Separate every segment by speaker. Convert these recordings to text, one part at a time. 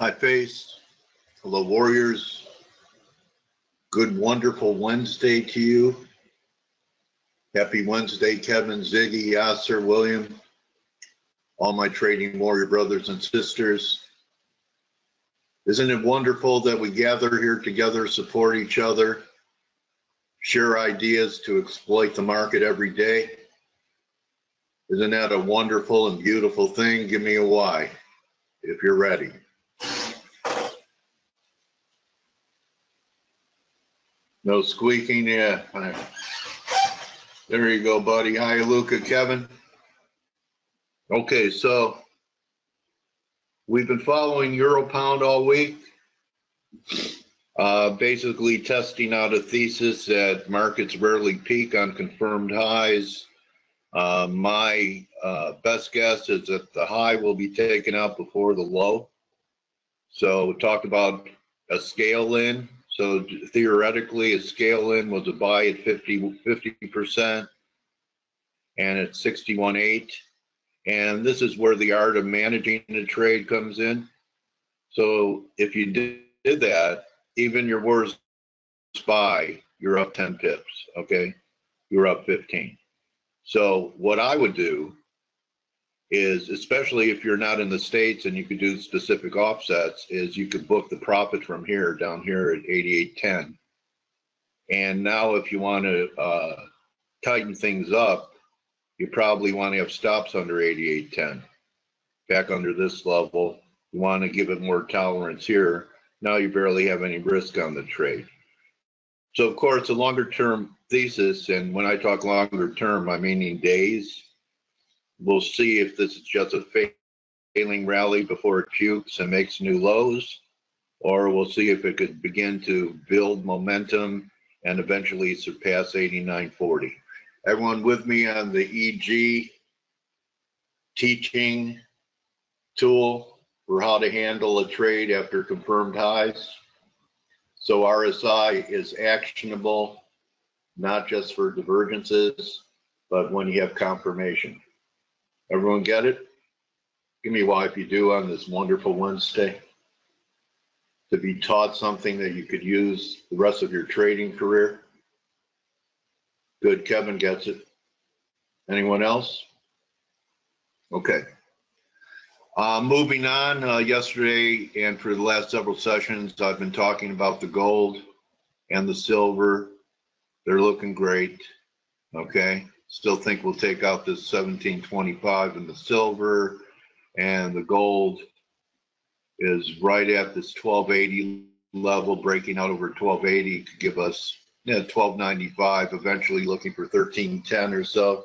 Speaker 1: Hi, Face. Hello, Warriors. Good, wonderful Wednesday to you. Happy Wednesday, Kevin, Ziggy, Yasser, William, all my trading warrior brothers and sisters. Isn't it wonderful that we gather here together, support each other, share ideas to exploit the market every day? Isn't that a wonderful and beautiful thing? Give me a Y if you're ready. No squeaking, yeah. There you go, buddy. Hi, Luca, Kevin. Okay, so we've been following Euro Pound all week, basically testing out a thesis that markets rarely peak on confirmed highs. My best guess is that the high will be taken out before the low. So we talked about a scale in. So theoretically, a scale in was a buy at 50%, and at 61.8. And this is where the art of managing the trade comes in. So if you did that, even your worst buy, you're up 10 pips, okay? You're up 15. So what I would do is, especially if you're not in the States and you could do specific offsets, is you could book the profit from here down here at 88.10. And now if you want to tighten things up, you probably want to have stops under 88.10. Back under this level, you want to give it more tolerance here. Now you barely have any risk on the trade. So of course, a longer term thesis, and when I talk longer term, I'm meaning days. We'll see if this is just a failing rally before it pukes and makes new lows, or we'll see if it could begin to build momentum and eventually surpass 89.40. Everyone with me on the EG teaching tool for how to handle a trade after confirmed highs? So RSI is actionable, not just for divergences, but when you have confirmation. Everyone get it? Give me a Y if you do on this wonderful Wednesday. To be taught something that you could use the rest of your trading career. Good, Kevin gets it. Anyone else? Okay. Moving on, yesterday and for the last several sessions, I've been talking about the gold and the silver. They're looking great, okay? Still think we'll take out this 1725 in the silver, and the gold is right at this 1280 level, breaking out over 1280 to give us 1295, eventually looking for 1310 or so.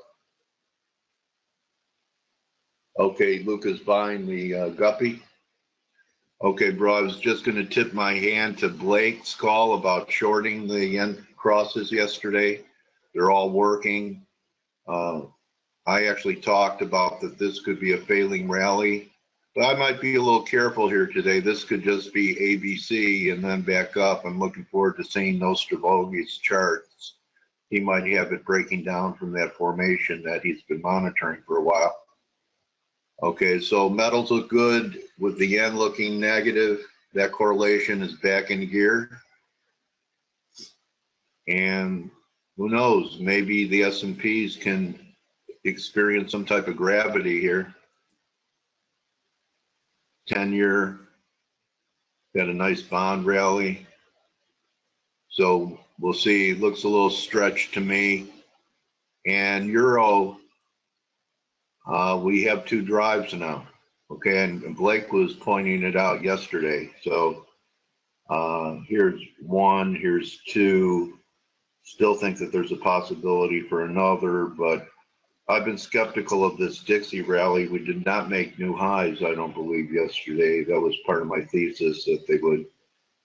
Speaker 1: Okay, Luca's buying the guppy. Okay, bro, I was just going to tip my hand to Blake's call about shorting the yen crosses yesterday. They're all working. I actually talked about that this could be a failing rally, but I might be a little careful here today. This could just be ABC and then back up. I'm looking forward to seeing Nostrovoghi's charts. He might have it breaking down from that formation that he's been monitoring for a while. Okay, so metals look good with the yen looking negative. That correlation is back in gear. And who knows, maybe the S&Ps can experience some type of gravity here. 10-year, got a nice bond rally. So we'll see, it looks a little stretched to me. And Euro, we have two drives now, okay? And Blake was pointing it out yesterday. So here's one, here's two. Still think that there's a possibility for another, but I've been skeptical of this Dixie rally. We did not make new highs, I don't believe, yesterday. That was part of my thesis, that they would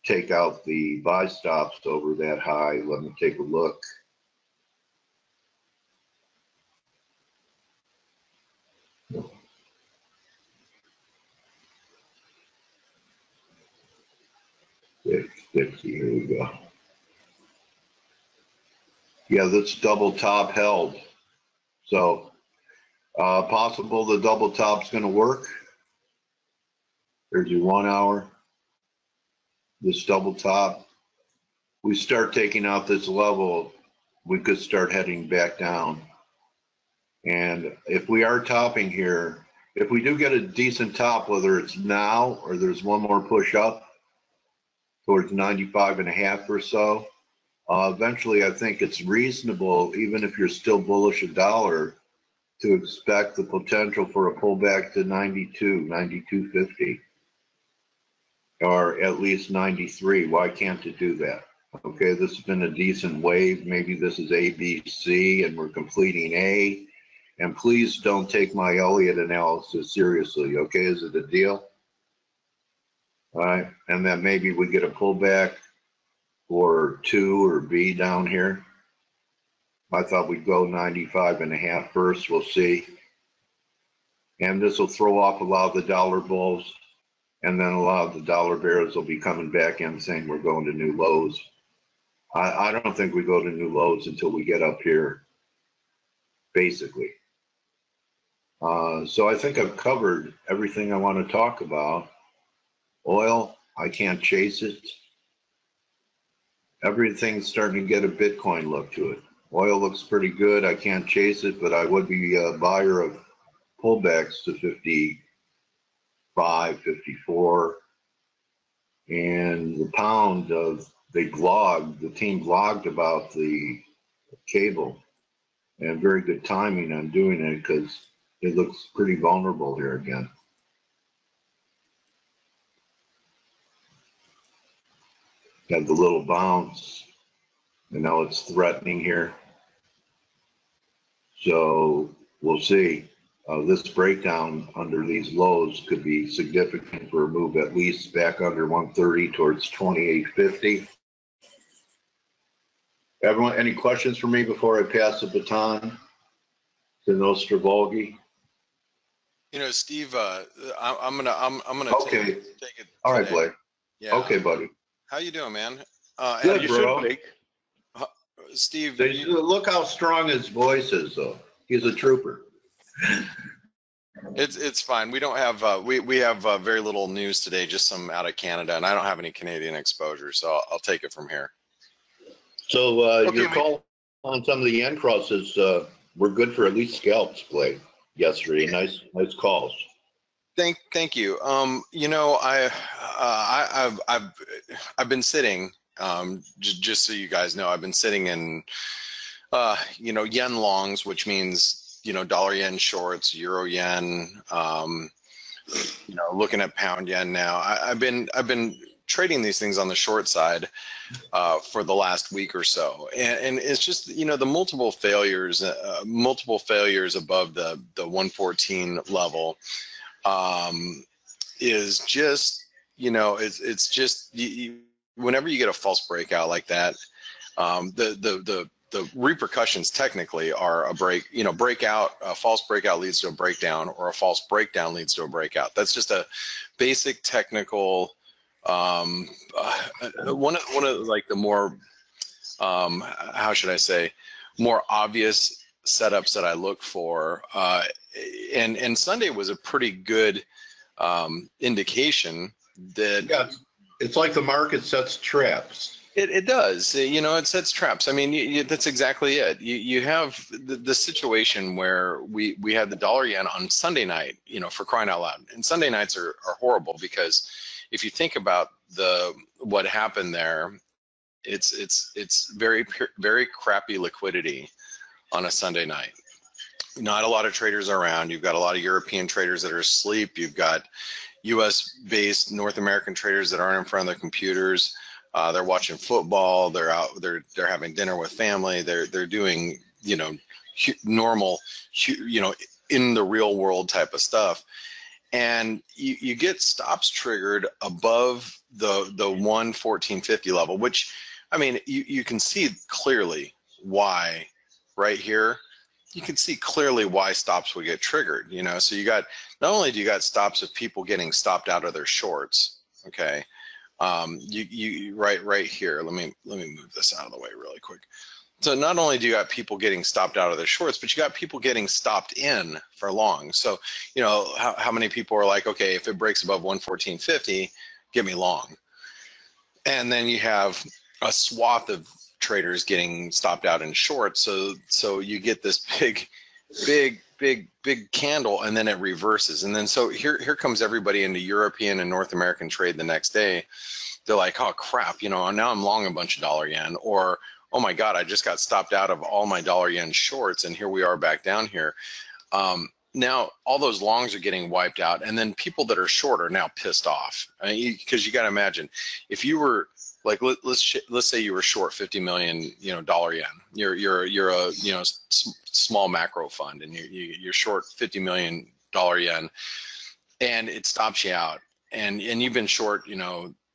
Speaker 1: take out the buy stops over that high. Let me take a look. Dixie, here we go. Yeah, this double top held. So possible the double top's going to work. There's your 1 hour. this double top, we start taking out this level, we could start heading back down. And if we are topping here, if we do get a decent top, whether it's now or there's one more push up towards 95.5 or so, eventually I think it's reasonable, even if you're still bullish a dollar, to expect the potential for a pullback to 92, 92.50, or at least 93. Why can't it do that? Okay, this has been a decent wave. Maybe this is A, B, C, and we're completing A. And please don't take my Elliott analysis seriously, okay? Is it a deal? All right, and then maybe we get a pullback for 2 or B down here. I thought we'd go 95.5 first, we'll see. And this will throw off a lot of the dollar bulls, and then a lot of the dollar bears will be coming back in saying we're going to new lows. I don't think we go to new lows until we get up here, basically. So I think I've covered everything I want to talk about. Oil, I can't chase it. Everything's starting to get a Bitcoin look to it. Oil looks pretty good. I can't chase it, but I would be a buyer of pullbacks to 55, 54. And the pound, the team blogged about the cable, and very good timing on doing it because it looks pretty vulnerable here again. Got the little bounce, and now it's threatening here. So we'll see. This breakdown under these lows could be significant for a move at least back under 130 towards 28.50. Everyone, any questions for me before I pass the baton to Nostrovolgi?
Speaker 2: You know, Steve, I'm gonna
Speaker 1: okay.
Speaker 2: take it.
Speaker 1: All right, Blake.
Speaker 2: Yeah.
Speaker 1: Okay, buddy.
Speaker 2: How you doing, man?
Speaker 1: Good, bro.
Speaker 2: Steve,
Speaker 1: look how strong his voice is, though. He's a trooper.
Speaker 2: It's fine. We don't have we have very little news today, just some out of Canada, and I don't have any Canadian exposure, so I'll take it from here.
Speaker 1: So your call on some of the yen crosses were good for at least scalps, Blake, yesterday. Nice calls.
Speaker 2: Thank you. You know, I've been sitting. Just so you guys know, I've been sitting in you know, yen longs, which means, you know, dollar yen shorts, euro yen, you know, looking at pound yen now. I've been trading these things on the short side for the last week or so, and it's just, you know, the multiple failures above the 114 level is just, you know, it's just whenever you get a false breakout like that, the repercussions technically are a false breakout leads to a breakdown, or a false breakdown leads to a breakout. That's just a basic technical, one of like the more, how should I say, more obvious setups that I look for. And Sunday was a pretty good indication that.
Speaker 1: Yeah, it's like the market sets traps.
Speaker 2: It does, you know, it sets traps. I mean, that's exactly it. You have the situation where we had the dollar yen on Sunday night, you know, for crying out loud. And Sunday nights are horrible because if you think about what happened there, it's very crappy liquidity on a Sunday night. Not a lot of traders around. You've got a lot of European traders that are asleep. You've got US-based North American traders that aren't in front of their computers. They're watching football. They're out. They're having dinner with family. They're doing, you know, normal, you know, in the real world type of stuff. And you get stops triggered above the 114.50 level, which, I mean, you can see clearly why right here. You can see clearly why stops would get triggered. You know, so you got, not only do you got stops of people getting stopped out of their shorts, okay. You right here. Let me move this out of the way really quick. So not only do you got people getting stopped out of their shorts, but you got people getting stopped in for long. So, you know, how many people are like, okay, if it breaks above 114.50, get me long. And then you have a swath of traders getting stopped out in short. So you get this big candle, and then it reverses. And then so here comes everybody into European and North American trade the next day. They're like, oh crap, now I'm long a bunch of dollar yen, or oh my God, I just got stopped out of all my dollar yen shorts, and here we are back down here. Now all those longs are getting wiped out, and then people that are short are now pissed off. Because you got to imagine, if you were like, let's say you were short 50 million, dollar yen. You're a small macro fund, and you're short 50 million dollar yen, and it stops you out, and you've been short,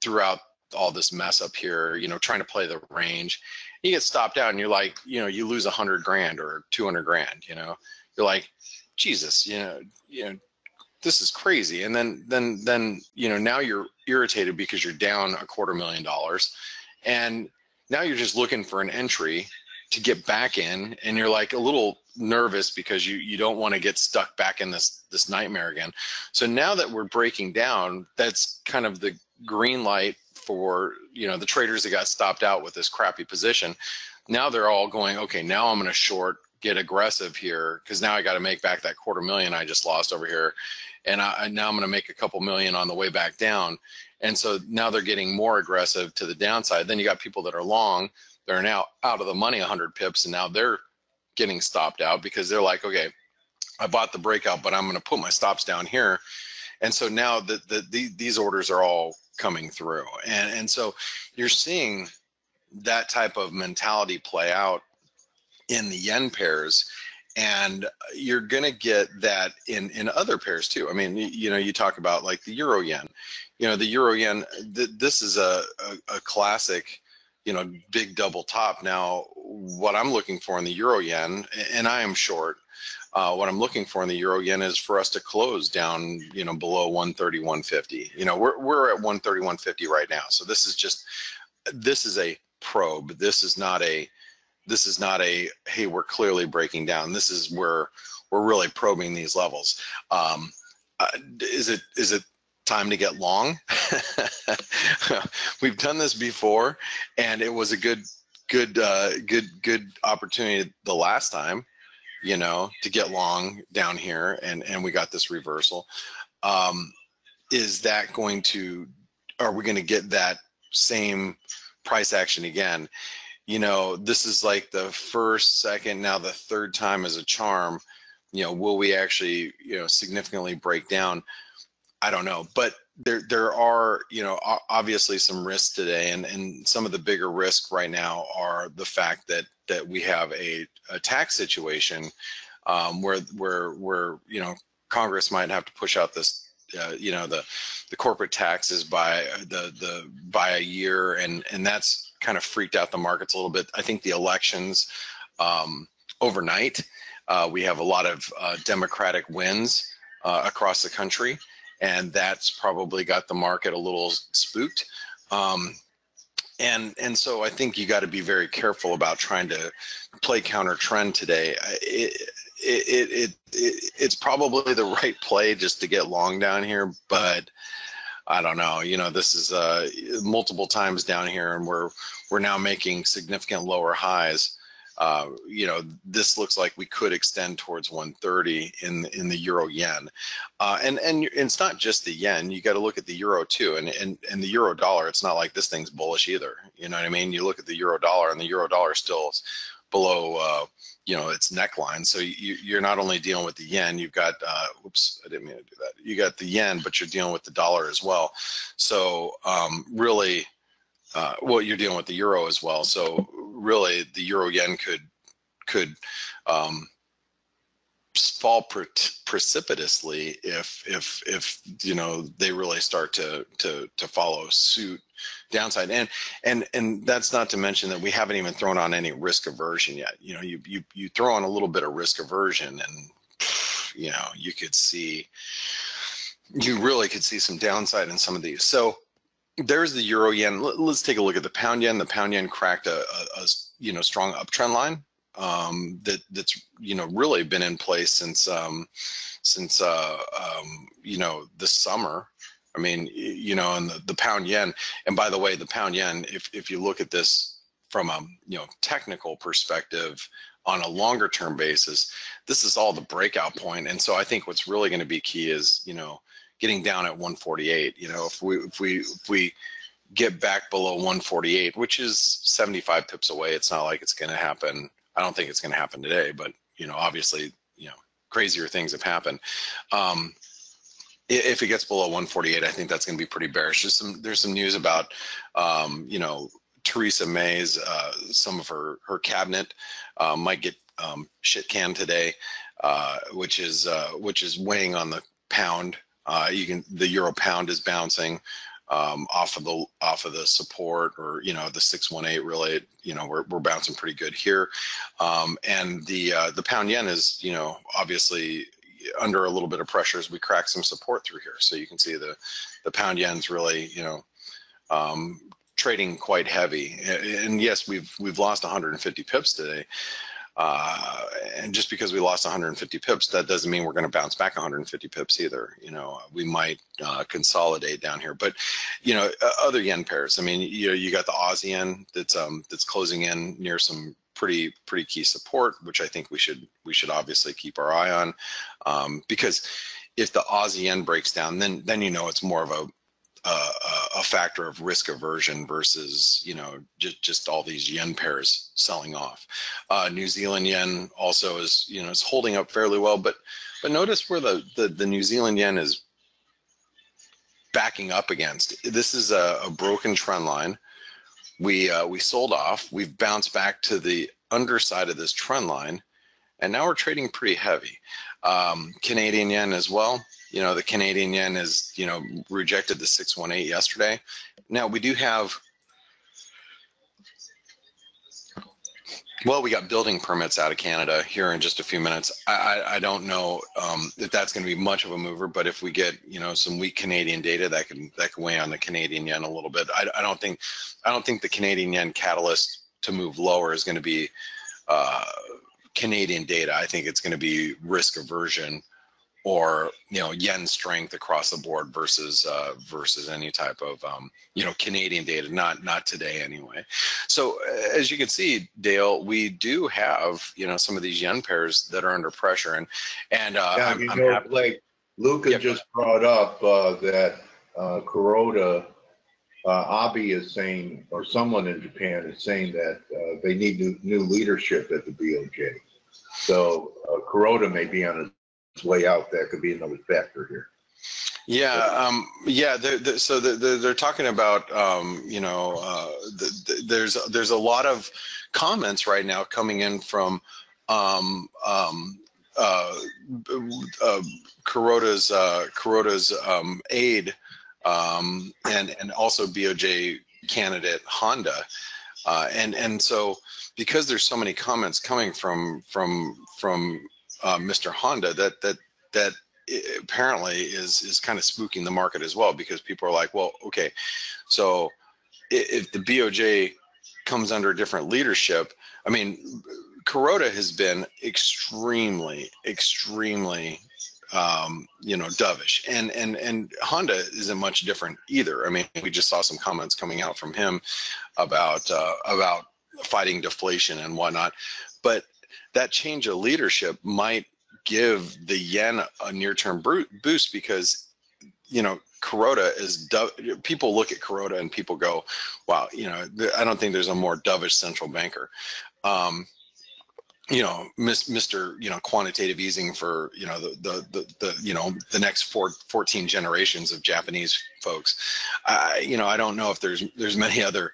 Speaker 2: throughout all this mess up here, trying to play the range. You get stopped out, and you're like, you lose 100 grand or 200 grand. You're like, Jesus, this is crazy. And then now you're irritated because you're down $250,000, and now you're just looking for an entry to get back in, and you're like a little nervous because you don't want to get stuck back in this nightmare again. So now that we're breaking down, that's kind of the green light for the traders that got stopped out with this crappy position. Now they're all going, okay, now I'm going to short, get aggressive here, because now I got to make back that $250,000 I just lost over here, and now I'm going to make a couple million on the way back down. And so now they're getting more aggressive to the downside. Then you got people that are long, they're now out of the money 100 pips, and now they're getting stopped out because they're like, okay, I bought the breakout, but I'm going to put my stops down here. And so now these orders are all coming through, and so you're seeing that type of mentality play out in the yen pairs, and you're going to get that in other pairs too. I mean, you talk about like the euro yen. The euro yen, this is a classic, big double top. Now, what I'm looking for in the euro yen, and I am short, what I'm looking for in the euro yen is for us to close down, below 130, 150. We're at 130, 150 right now. So this is a probe. This is not a, hey, we're clearly breaking down. This is where we're really probing these levels. Is it time to get long? We've done this before, and it was a good opportunity the last time, to get long down here, and we got this reversal. Is that going to, are we going to get that same price action again? This is like the first, second, now the third time as a charm. Will we actually, significantly break down? I don't know, but there are, obviously some risks today, and some of the bigger risks right now are the fact that we have a tax situation where Congress might have to push out this, the corporate taxes by a year, and that's kind of freaked out the markets a little bit. I think the elections overnight, we have a lot of Democratic wins across the country, and that's probably got the market a little spooked. And so I think you got to be very careful about trying to play counter trend today. It's probably the right play just to get long down here, but I don't know. This is multiple times down here, and we're now making significant lower highs. This looks like we could extend towards 130 in the euro yen, and it's not just the yen. You got to look at the euro too, and the euro dollar. It's not like this thing's bullish either. You know what I mean? You look at the euro dollar, and the euro dollar still is below its neckline. So you're not only dealing with the yen. You've got oops, I didn't mean to do that. You got the yen, but you're dealing with the dollar as well. So really. Well, you're dealing with the euro as well. So really, the euro yen could fall precipitously if they really start to follow suit downside. And that's not to mention that we haven't even thrown on any risk aversion yet. You throw on a little bit of risk aversion, and you really could see some downside in some of these. So there's the euro yen. Let's take a look at the pound yen. The pound yen cracked a strong uptrend line that's really been in place since the summer. I mean, you know, and the pound yen, and by the way, the pound yen, if you look at this from a, you know, technical perspective on a longer term basis, this is all the breakout point. And so I think what's really going to be key is, you know, getting down at 148. You know, if we get back below 148, which is 75 pips away, it's not like it's going to happen. I don't think it's going to happen today, but, you know, obviously, you know, crazier things have happened. If it gets below 148, I think that's going to be pretty bearish. There's some news about, you know, Theresa May's, some of her cabinet might get shit canned today, which is weighing on the pound. The euro pound is bouncing off of the support, or, you know, the 618. Really, you know, we're bouncing pretty good here, and the pound yen is, you know, obviously under a little bit of pressure as we crack some support through here. So you can see the pound yen's really, you know, trading quite heavy. And yes, we've lost 150 pips today. And just because we lost 150 pips, that doesn't mean we're going to bounce back 150 pips either. You know, we might consolidate down here. But, you know, other yen pairs. I mean, you know, you got the Aussie yen that's closing in near some pretty key support, which I think we should obviously keep our eye on, because if the Aussie yen breaks down, then you know it's more of a factor of risk aversion versus, you know, just all these yen pairs selling off. New Zealand yen also is, you know, is holding up fairly well, but notice where the New Zealand yen is backing up against. This is a broken trend line. We sold off. We've bounced back to the underside of this trend line, and now we're trading pretty heavy. Canadian yen as well. You know, the Canadian yen is, you know, rejected the 618 yesterday. Now we do have, well, we got building permits out of Canada here in just a few minutes. I don't know if that's going to be much of a mover, but if we get, you know, some weak Canadian data, that can weigh on the Canadian yen a little bit. I don't think the Canadian yen catalyst to move lower is going to be Canadian data. I think it's going to be risk aversion, or, you know, yen strength across the board versus any type of, you know, Canadian data, not today anyway. So as you can see, Dale, we do have, you know, some of these yen pairs that are under pressure, and
Speaker 1: yeah,
Speaker 2: I'm
Speaker 1: know,
Speaker 2: happy.
Speaker 1: like Luca just brought up that Kuroda, Abe is saying, or someone in Japan is saying that they need new leadership at the BOJ. So Kuroda may be on its way out. That could be another factor here.
Speaker 2: Yeah, yeah. So they're talking about, you know, there's a lot of comments right now coming in from Kuroda's aide, and also BOJ candidate Honda, and so because there's so many comments coming from Mr. Honda, that apparently is kind of spooking the market as well, because people are like, well, okay, so if the BOJ comes under a different leadership, I mean, Kuroda has been extremely, you know, dovish, and Honda isn't much different either. I mean, we just saw some comments coming out from him about fighting deflation and whatnot, but that change of leadership might give the yen a near-term boost, because, you know, Kuroda is, people look at Kuroda and people go, wow, you know, I don't think there's a more dovish central banker. You know, Mr. You know, quantitative easing for, you know, the you know, the next 14 generations of Japanese folks. You know, I don't know if there's many other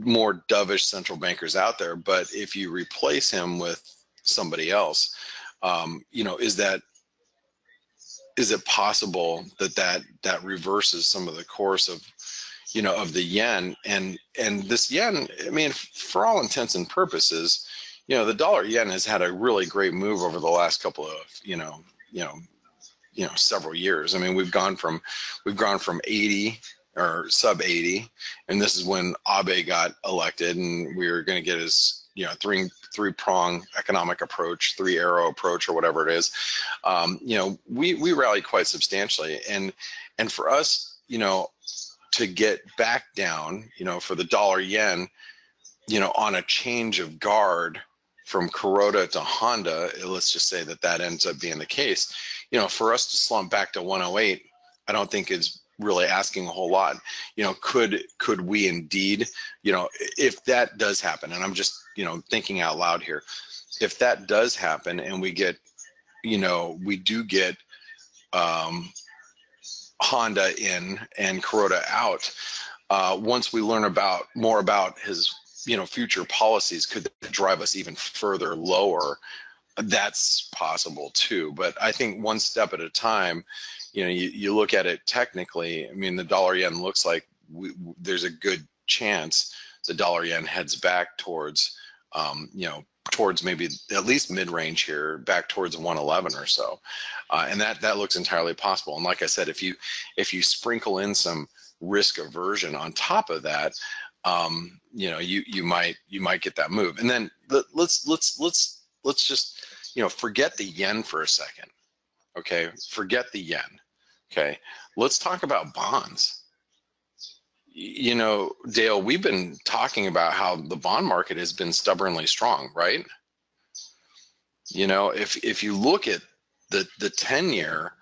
Speaker 2: more dovish central bankers out there, but if you replace him with somebody else, you know, is it possible that reverses some of the course of, you know, of the yen, and this yen, I mean, for all intents and purposes, you know, the dollar yen has had a really great move over the last couple of, you know, several years. I mean, we've gone from 80 or sub 80, and this is when Abe got elected, and we were going to get his, you know, three-prong economic approach, three-arrow approach, or whatever it is, you know, we rallied quite substantially. And for us, you know, to get back down, you know, for the dollar yen, you know, on a change of guard from Kuroda to Honda, let's just say that that ends up being the case, you know, for us to slump back to 108, I don't think is really asking a whole lot. You know, could we indeed, you know, if that does happen, and I'm just, you know, thinking out loud here, if that does happen and we get, you know, we do get Honda in and Kuroda out, once we learn more about his, you know, future policies, could that drive us even further lower? That's possible too. But I think one step at a time, you know, you look at it technically. I mean, the dollar yen looks like there's a good chance the dollar yen heads back towards, you know, towards maybe at least mid-range here, back towards 111 or so, and that looks entirely possible. And like I said, if you sprinkle in some risk aversion on top of that, you know, you might get that move. And then let's just, you know, forget the yen for a second. Okay, forget the yen. Okay, let's talk about bonds. You know, Dale, we've been talking about how the bond market has been stubbornly strong, right? You know, if you look at the 10-year,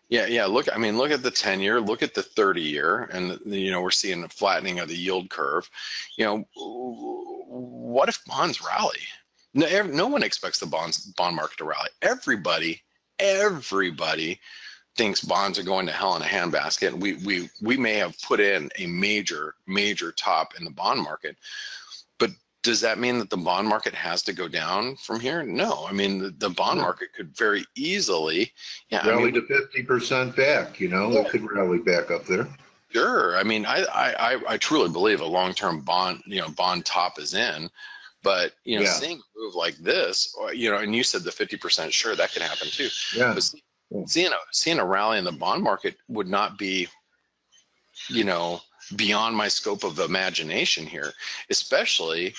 Speaker 2: yeah, look, I mean, look at the 10-year, look at the 30-year, and, you know, we're seeing a flattening of the yield curve. You know, what if bonds rally? No one expects the bond market to rally. Everybody thinks bonds are going to hell in a handbasket. And we may have put in a major top in the bond market, but does that mean that the bond market has to go down from here? No. I mean, the bond market could very easily
Speaker 1: rally to 50% back. You know, it could rally back up there.
Speaker 2: Sure. I mean, I truly believe a long-term bond, you know, bond top is in. But, you know, seeing a move like this, you know, and you said the 50%, sure, that could happen too.
Speaker 1: Yeah.
Speaker 2: But seeing a rally in the bond market would not be, you know, beyond my scope of imagination here, especially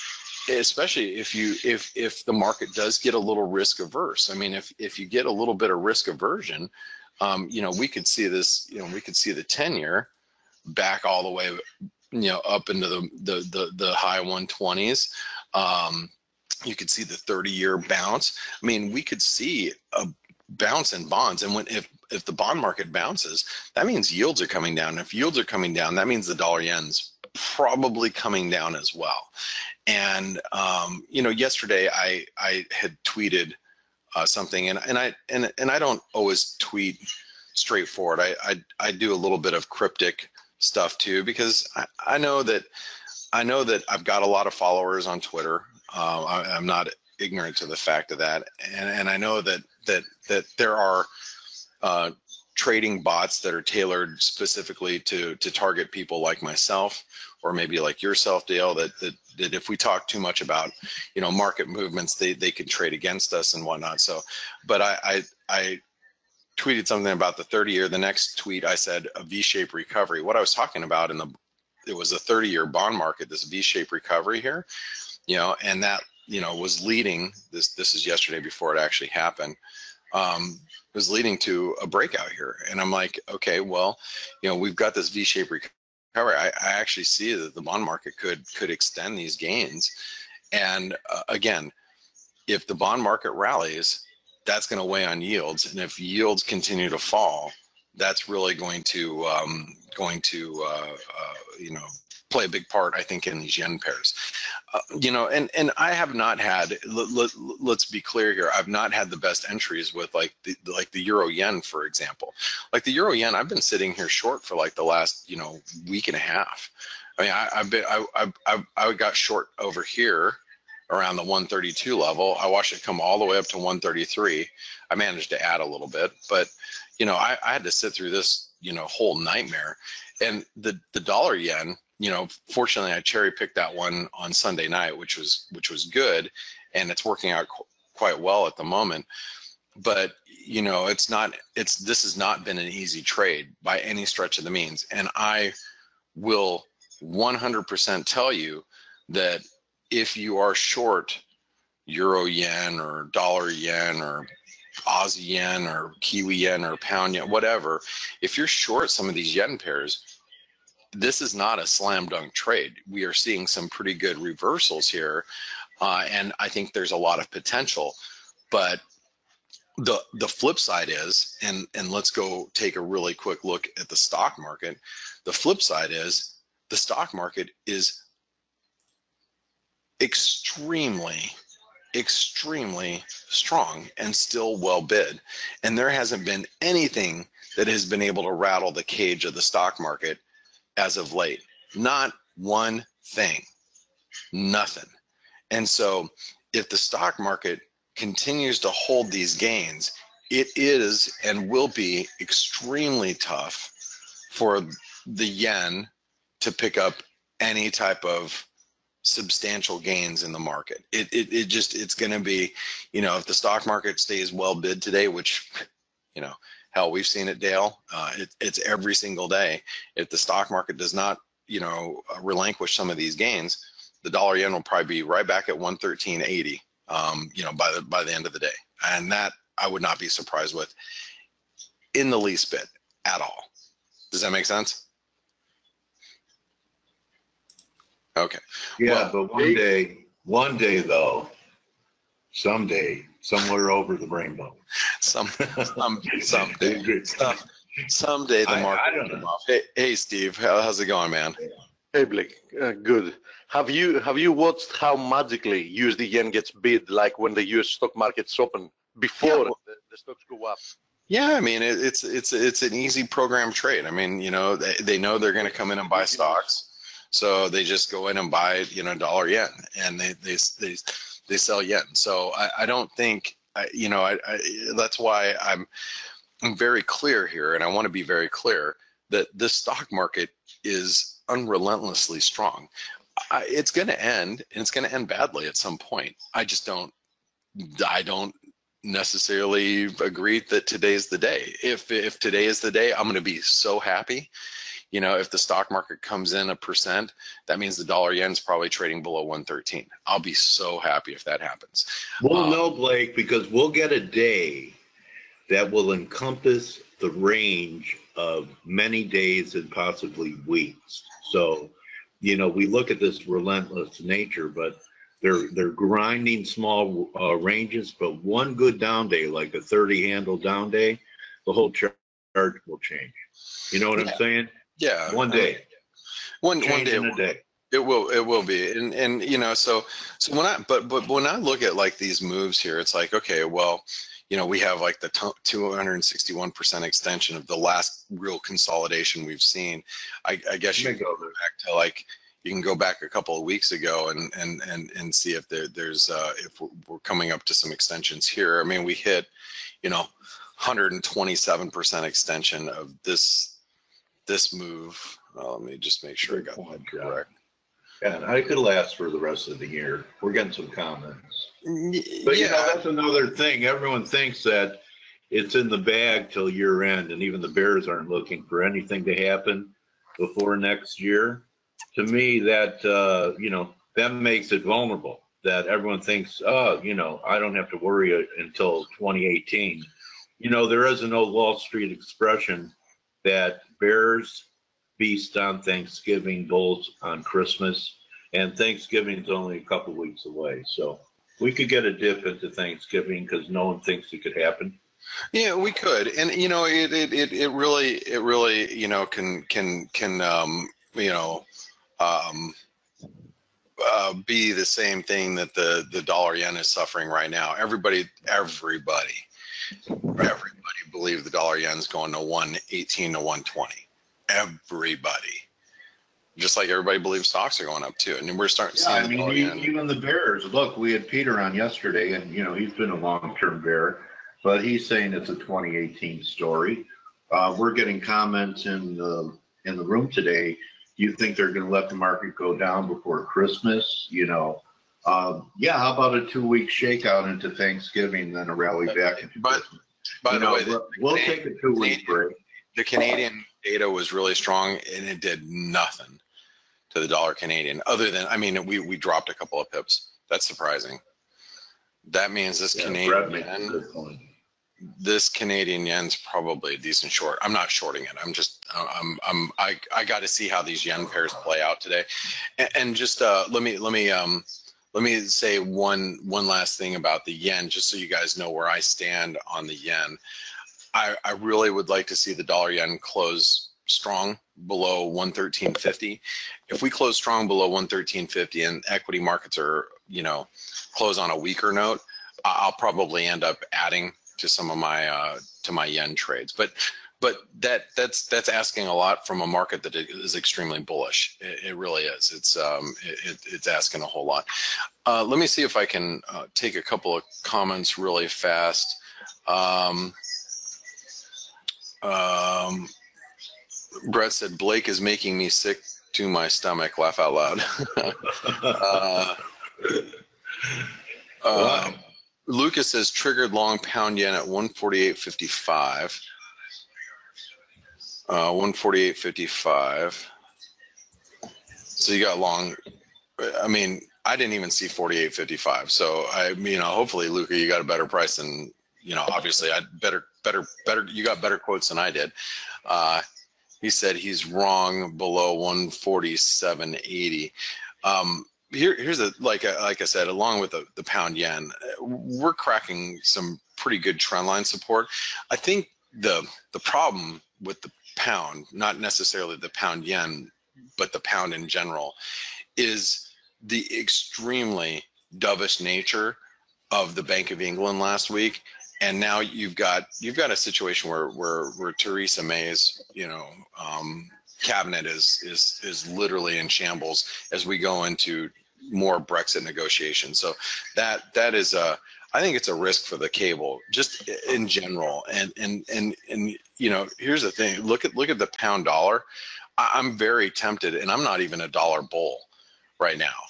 Speaker 2: if the market does get a little risk averse. I mean, if you get a little bit of risk aversion, you know, we could see this, you know, we could see the 10-year back all the way, you know, up into the high 120s. You could see the 30-year bounce. I mean, we could see a bounce in bonds, and if the bond market bounces, that means yields are coming down. And if yields are coming down, that means the dollar yen's probably coming down as well. And you know, yesterday I had tweeted something, and I don't always tweet straightforward. I do a little bit of cryptic stuff too, because I know that I've got a lot of followers on Twitter. I'm not ignorant to the fact of that, and I know that there are trading bots that are tailored specifically to target people like myself, or maybe like yourself, Dale, that if we talk too much about, you know, market movements, they can trade against us and whatnot. So, but I tweeted something about the 30-year. The next tweet I said a V-shaped recovery. What I was talking about it was a 30-year bond market, this V-shaped recovery here, you know, and that, you know, was leading, this is yesterday before it actually happened, was leading to a breakout here. And I'm like, okay, well, you know, we've got this V-shaped recovery. I actually see that the bond market could extend these gains. And again, if the bond market rallies, that's going to weigh on yields. And if yields continue to fall, that's really going to you know, play a big part, I think, in these yen pairs. You know, and I have not had, let's be clear here, I've not had the best entries with like the euro yen, for example. Like the euro yen, I've been sitting here short for like the last, you know, week and a half. I mean, I got short over here around the 132 level. I watched it come all the way up to 133. I managed to add a little bit, but you know, I had to sit through this, you know, whole nightmare. And the dollar yen, you know, fortunately I cherry picked that one on Sunday night, which was good, and it's working out quite well at the moment. But you know, this has not been an easy trade by any stretch of the means. And I will 100% tell you that if you are short, euro yen or dollar yen or Aussie yen or Kiwi yen or pound yen, whatever, if you're short some of these yen pairs, this is not a slam dunk trade. We are seeing some pretty good reversals here, and I think there's a lot of potential. But the flip side is, and let's go take a really quick look at the stock market. The flip side is the stock market is extremely strong and still well bid, and there hasn't been anything that has been able to rattle the cage of the stock market as of late. Not one thing, nothing. And so if the stock market continues to hold these gains, it is and will be extremely tough for the yen to pick up any type of substantial gains in the market. It's going to be, if the stock market stays well bid today, which, hell, we've seen it, Dale. It's every single day. If the stock market does not, relinquish some of these gains, the dollar yen will probably be right back at 113.80, by the end of the day. And that I would not be surprised with in the least bit at all. Does that make sense? Okay.
Speaker 1: Yeah, well, but one day though, someday, somewhere over the rainbow.
Speaker 2: Someday the market will come off. Hey, Steve, how's it going, man?
Speaker 3: Hey, Blake, good. Have you watched how magically USD yen gets bid, like when the US stock market's open before the stocks go up?
Speaker 2: Yeah, I mean it's an easy program trade. I mean, they know they're going to come in and buy stocks. So they just go in and buy, dollar yen, and they sell yen. So I don't think, that's why I'm very clear here, and I want to be very clear that the stock market is unrelentlessly strong. It's going to end, and it's going to end badly at some point. I don't necessarily agree that today's the day. If today is the day, I'm going to be so happy. If the stock market comes in 1%, that means the dollar yen's probably trading below 113. I'll be so happy if that happens.
Speaker 1: We'll know, Blake, because we'll get a day that will encompass the range of many days and possibly weeks. So, we look at this relentless nature, but they're grinding small ranges, but one good down day, like a 30 handle down day, the whole chart will change. You know what I'm saying?
Speaker 2: Yeah.
Speaker 1: One day.
Speaker 2: One day.
Speaker 1: In a day.
Speaker 2: It will be. And so when I look at like these moves here, it's like, okay, well, we have like the 261% extension of the last real consolidation we've seen. I guess you can go back to like, you can go back a couple of weeks ago and see if there's if we're coming up to some extensions here. I mean, we hit 127% extension of this move. Let me just make sure I got that correct.
Speaker 1: Yeah, and I could last for the rest of the year. We're getting some comments. But that's another thing. Everyone thinks that it's in the bag till year end, and even the Bears aren't looking for anything to happen before next year. To me, that that makes it vulnerable. That everyone thinks, I don't have to worry until 2018. There is an old Wall Street expression that bears feast on Thanksgiving, bulls on Christmas, and Thanksgiving's only a couple weeks away. So we could get a dip into Thanksgiving because no one thinks it could happen.
Speaker 2: Yeah, we could, and it really can be the same thing that the dollar yen is suffering right now. Everybody believe the dollar yen's going to 118 to 120. Everybody, just like everybody believes stocks are going up too, and we're starting to see.
Speaker 1: Even the bears. Look, we had Peter on yesterday, and he's been a long-term bear, but he's saying it's a 2018 story. We're getting comments in the room today. Do you think they're going to let the market go down before Christmas? How about a 2-week shakeout into Thanksgiving, then a rally back into Christmas?
Speaker 2: By the way,
Speaker 1: we'll take a 2-week break.
Speaker 2: The Canadian data was really strong, and it did nothing to the dollar Canadian, other than, we dropped a couple of pips. That's surprising. That means this
Speaker 1: Yeah,
Speaker 2: Canadian
Speaker 1: Brett makes a
Speaker 2: yen,
Speaker 1: good point.
Speaker 2: this Canadian yen's probably a decent short. I'm not shorting it. I got to see how these yen pairs play out today. And just let me say one last thing about the yen, just so you guys know where I stand on the yen. I really would like to see the dollar yen close strong below 113.50. If we close strong below 113.50 and equity markets are, close on a weaker note, I'll probably end up adding to some of my to my yen trades. But that's asking a lot from a market that is extremely bullish. It really is. It's asking a whole lot. Let me see if I can take a couple of comments really fast. Brett said, Blake is making me sick to my stomach. Laugh out loud. Lucas says, triggered long pound yen at 148.55. 148.55. So you got long. I mean, I didn't even see 48.55. So hopefully, Luca, you got a better price than, obviously I better. You got better quotes than I did. He said he's wrong below 147.80. Here's like I said, along with the pound yen, we're cracking some pretty good trend line support. I think the problem with the pound, not necessarily the pound yen, but the pound in general, is the extremely dovish nature of the Bank of England last week. And now you've got a situation where Theresa May's cabinet is literally in shambles as we go into more Brexit negotiations. So that is I think it's a risk for the cable just in general. And here's the thing. Look at the pound dollar. I'm very tempted, and I'm not even a dollar bull right now.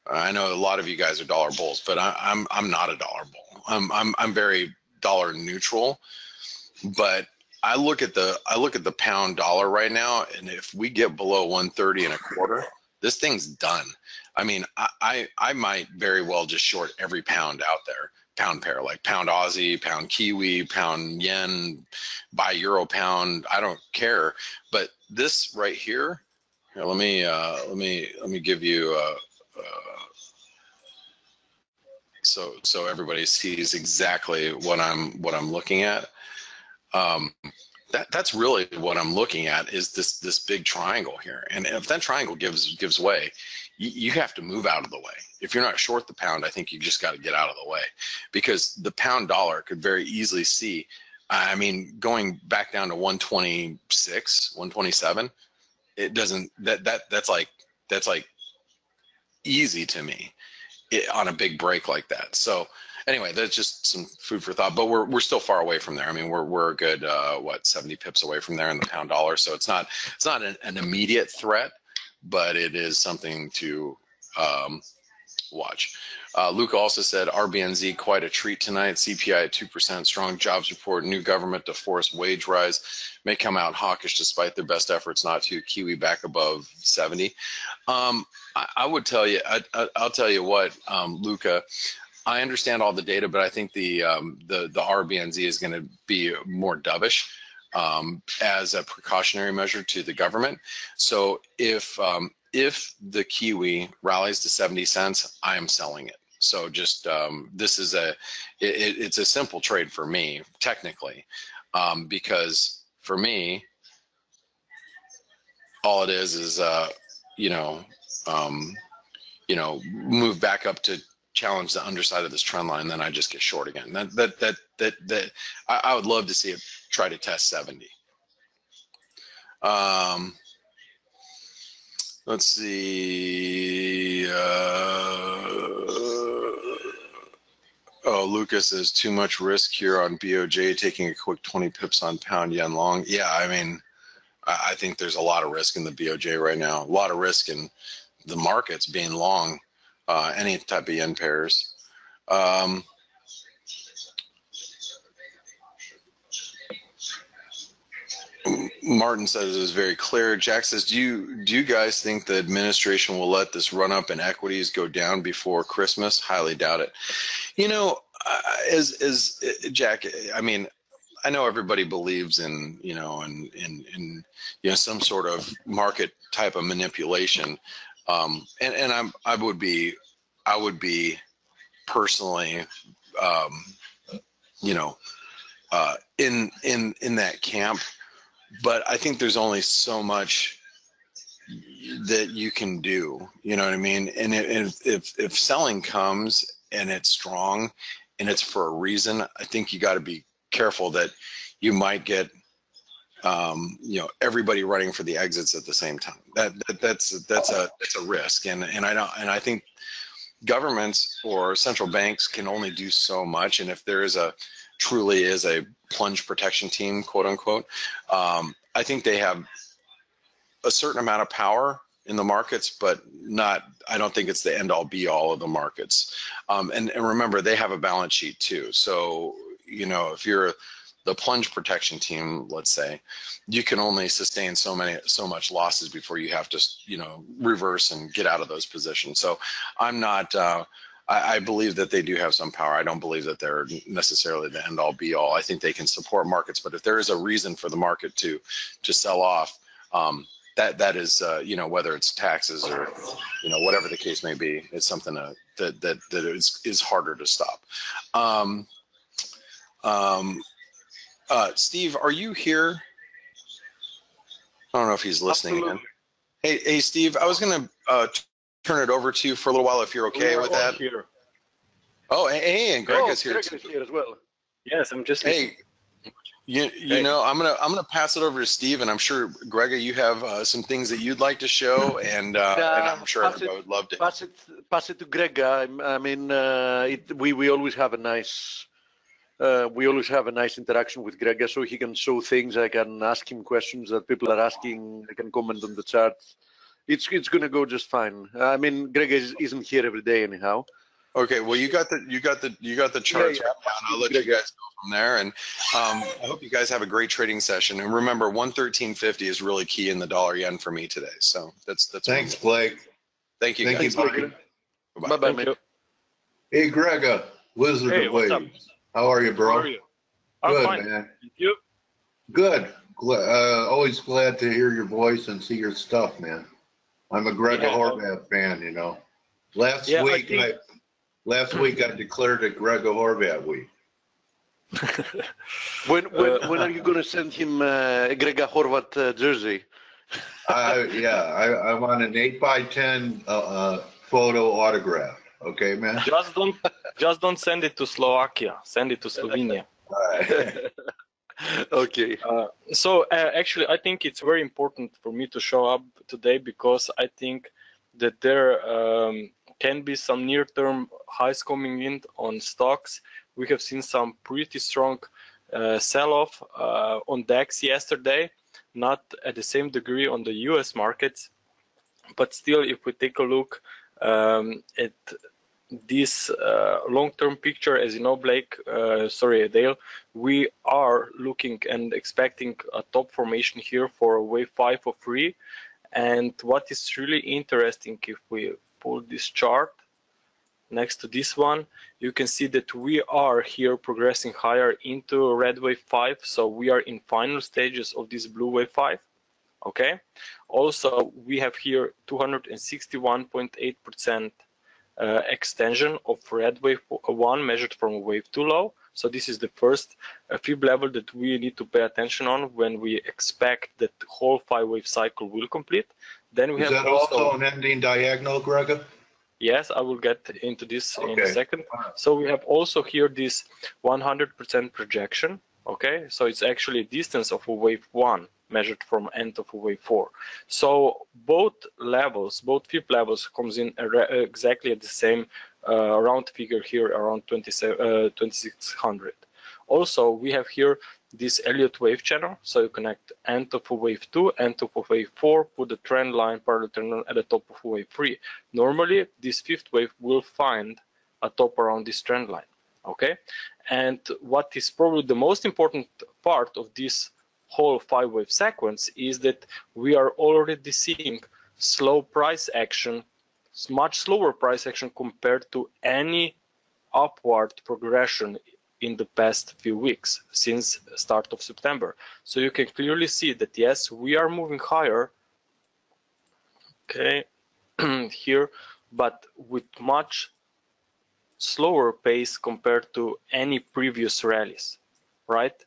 Speaker 2: I know a lot of you guys are dollar bulls, but I'm not a dollar bull. I'm very dollar neutral, but I look at the pound dollar right now, and if we get below 130.25, this thing's done. I mean, I might very well just short every pound out there, pound pair, like pound Aussie, pound Kiwi, pound yen, buy euro pound. I don't care. But this right here, let me give you so everybody sees exactly what I'm looking at. That's really what I'm looking at, is this big triangle here. And if that triangle gives way, you have to move out of the way. If you're not short the pound, I think you just got to get out of the way, because the pound dollar could very easily see, I mean, going back down to 126, 127, it doesn't, that's like easy to me on a big break like that. So anyway, that's just some food for thought, but we're still far away from there. I mean, we're a good 70 pips away from there in the pound dollar. So it's not an immediate threat, but it is something to watch. Luca also said RBNZ quite a treat tonight. CPI at 2%, strong jobs report, new government to force wage rise, may come out hawkish despite their best efforts not to. Kiwi back above 70. I would tell you, I'll tell you what, Luca, I understand all the data, but I think the RBNZ is going to be more dovish as a precautionary measure to the government. So if the Kiwi rallies to 70 cents, I am selling it. So just this is it's a simple trade for me technically, because for me, all it is move back up to challenge the underside of this trend line, then I just get short again. That I would love to see it try to test 70. Let's see. Lucas says too much risk here on BOJ, taking a quick 20 pips on pound yen long. Yeah, I mean, I think there's a lot of risk in the BOJ right now. A lot of risk in the markets being long any type of yen pairs. Martin says it is very clear. Jack says, do you guys think the administration will let this run up in equities go down before Christmas? Highly doubt it. You know, as Jack, I mean, I know everybody believes in, you know, in you know, some sort of market type of manipulation, and I would be personally, you know, in that camp. But I think there's only so much that you can do, you know what I mean? And if selling comes and it's strong and it's for a reason, I think you got to be careful that you might get, you know, everybody running for the exits at the same time. That's a risk, and I think governments or central banks can only do so much. And if there is truly is a plunge protection team, quote unquote, I think they have a certain amount of power in the markets, but I don't think it's the end all be all of the markets. And remember, they have a balance sheet too. So, you know, if you're the plunge protection team, let's say, you can only sustain so much losses before you have to, you know, reverse and get out of those positions. So I'm not, I believe that they do have some power. I don't believe that they're necessarily the end all be all. I think they can support markets, but if there is a reason for the market to sell off, that is, you know, whether it's taxes or, you know, whatever the case may be, it's something that is harder to stop. Steve, are you here? I don't know if he's listening again. Hey, Steve, I was going to turn it over to you for a little while if you're okay with that.
Speaker 4: Here.
Speaker 2: Oh, hey, and Greg is here
Speaker 3: Greg
Speaker 2: too.
Speaker 3: is here as well.
Speaker 4: Yes, I'm just.
Speaker 2: Hey, you know, I'm gonna pass it over to Steve, and I'm sure Greg, you have some things that you'd like to show, and I'm sure everybody would love to
Speaker 3: Pass it to Greg. I mean, we always have a nice. We always have a nice interaction with Greg, so he can show things. I can ask him questions that people are asking. I can comment on the chart. It's gonna go just fine. I mean, Greg isn't here every day anyhow.
Speaker 2: Okay, well, you got the charts right now, and I'll let you guys go from there. And I hope you guys have a great trading session. And remember, 113.50 is really key in the dollar yen for me today. So that's.
Speaker 1: Thanks, Blake.
Speaker 2: Thank you.
Speaker 1: Thank
Speaker 2: guys.
Speaker 1: you, Blake.
Speaker 3: Bye, man.
Speaker 1: Hey, Greg, Wizard
Speaker 4: Hey,
Speaker 1: of
Speaker 4: what's up?
Speaker 1: Waves. How are you, bro?
Speaker 4: How are you? I'm
Speaker 1: Good,
Speaker 4: fine.
Speaker 1: man.
Speaker 4: Thank you.
Speaker 1: Good. Always glad to hear your voice and see your stuff, man. I'm a Greg Horvath fan, you know. Last week I declared it Greg Horvath week.
Speaker 3: When are you going to send him a Greg Horvath jersey?
Speaker 1: I want an 8x10 photo autograph. Okay, man.
Speaker 4: Just don't send it to Slovakia. Send it to Slovenia.
Speaker 1: All right.
Speaker 3: Okay.
Speaker 4: So actually, I think it's very important for me to show up today because I think that there can be some near-term highs coming in on stocks. We have seen some pretty strong sell-off on DAX yesterday, not at the same degree on the US markets, but still, if we take a look at this long-term picture, as you know, Blake, Dale, we are looking and expecting a top formation here for wave 5 of 3. And what is really interesting, if we pull this chart next to this one, you can see that we are here progressing higher into red wave 5. So we are in final stages of this blue wave 5. Okay. Also, we have here 261.8% extension of red wave 1 measured from wave 2 low. So this is the first fib level that we need to pay attention on when we expect that the whole 5-wave cycle will complete. Then we
Speaker 1: Is
Speaker 4: have
Speaker 1: that also an ending diagonal, Greg?
Speaker 4: Yes, I will get into this in a second.
Speaker 1: Right.
Speaker 4: So we have also here this 100% projection. Okay, so it's actually a distance of a wave 1 measured from end of a wave 4. So both levels, both fib levels comes in exactly at the same round figure here around 2600. Also, we have here this Elliott wave channel. So you connect end of a wave 2, end of a wave 4, put the trend line, parallel trend line at the top of wave 3. Normally, this fifth wave will find a top around this trend line. Okay, and what is probably the most important part of this whole 5-wave sequence is that we are already seeing slow price action, much slower price action compared to any upward progression in the past few weeks since start of September. So you can clearly see that yes, we are moving higher, okay, here, but with much slower pace compared to any previous rallies, right?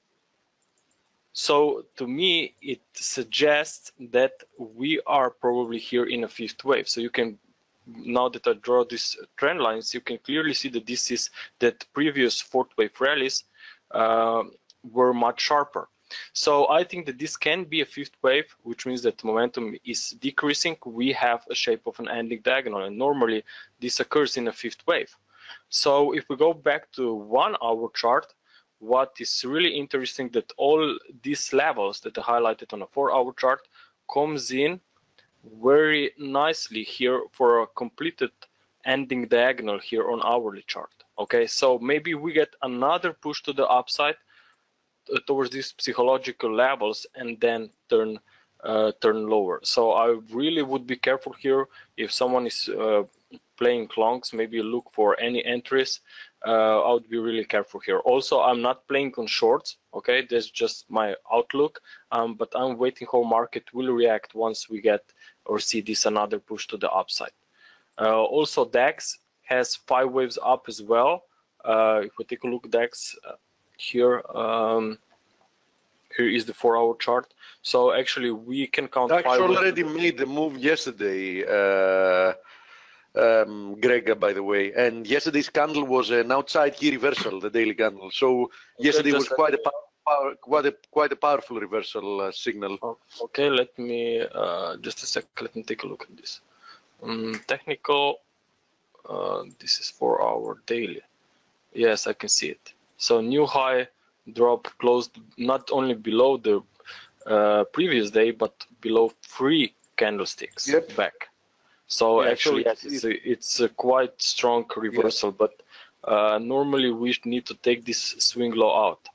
Speaker 4: So to me, it suggests that we are probably here in a 5th wave. So you can, now that I draw these trend lines, you can clearly see that this is that previous 4th wave rallies were much sharper. So I think that this can be a 5th wave, which means that momentum is decreasing. We have a shape of an ending diagonal, and normally this occurs in a 5th wave. So if we go back to 1-hour chart, what is really interesting that all these levels that are highlighted on a 4-hour chart comes in very nicely here for a completed ending diagonal here on hourly chart. Okay, so maybe we get another push to the upside towards these psychological levels and then turn lower. So I really would be careful here. If someone is playing longs, maybe look for any entries. I would be really careful here. Also, I'm not playing on shorts, okay? That's just my outlook, but I'm waiting how market will react once we get or see this another push to the upside. Also, DAX has 5 waves up as well. If we take a look at DAX here, here is the 4-hour chart. So actually, we can count
Speaker 3: DAX
Speaker 4: 5
Speaker 3: already made the move yesterday, Greg, by the way, and yesterday's candle was an outside key reversal, the daily candle. So yesterday was quite a powerful reversal signal.
Speaker 4: Okay, let me just a sec. Let me take a look at this. Technical. This is 4-hour daily. Yes, I can see it. So new high drop closed not only below the previous day, but below 3 candlesticks back. So yeah, actually, so it's a quite strong reversal, but normally we need to take this swing low out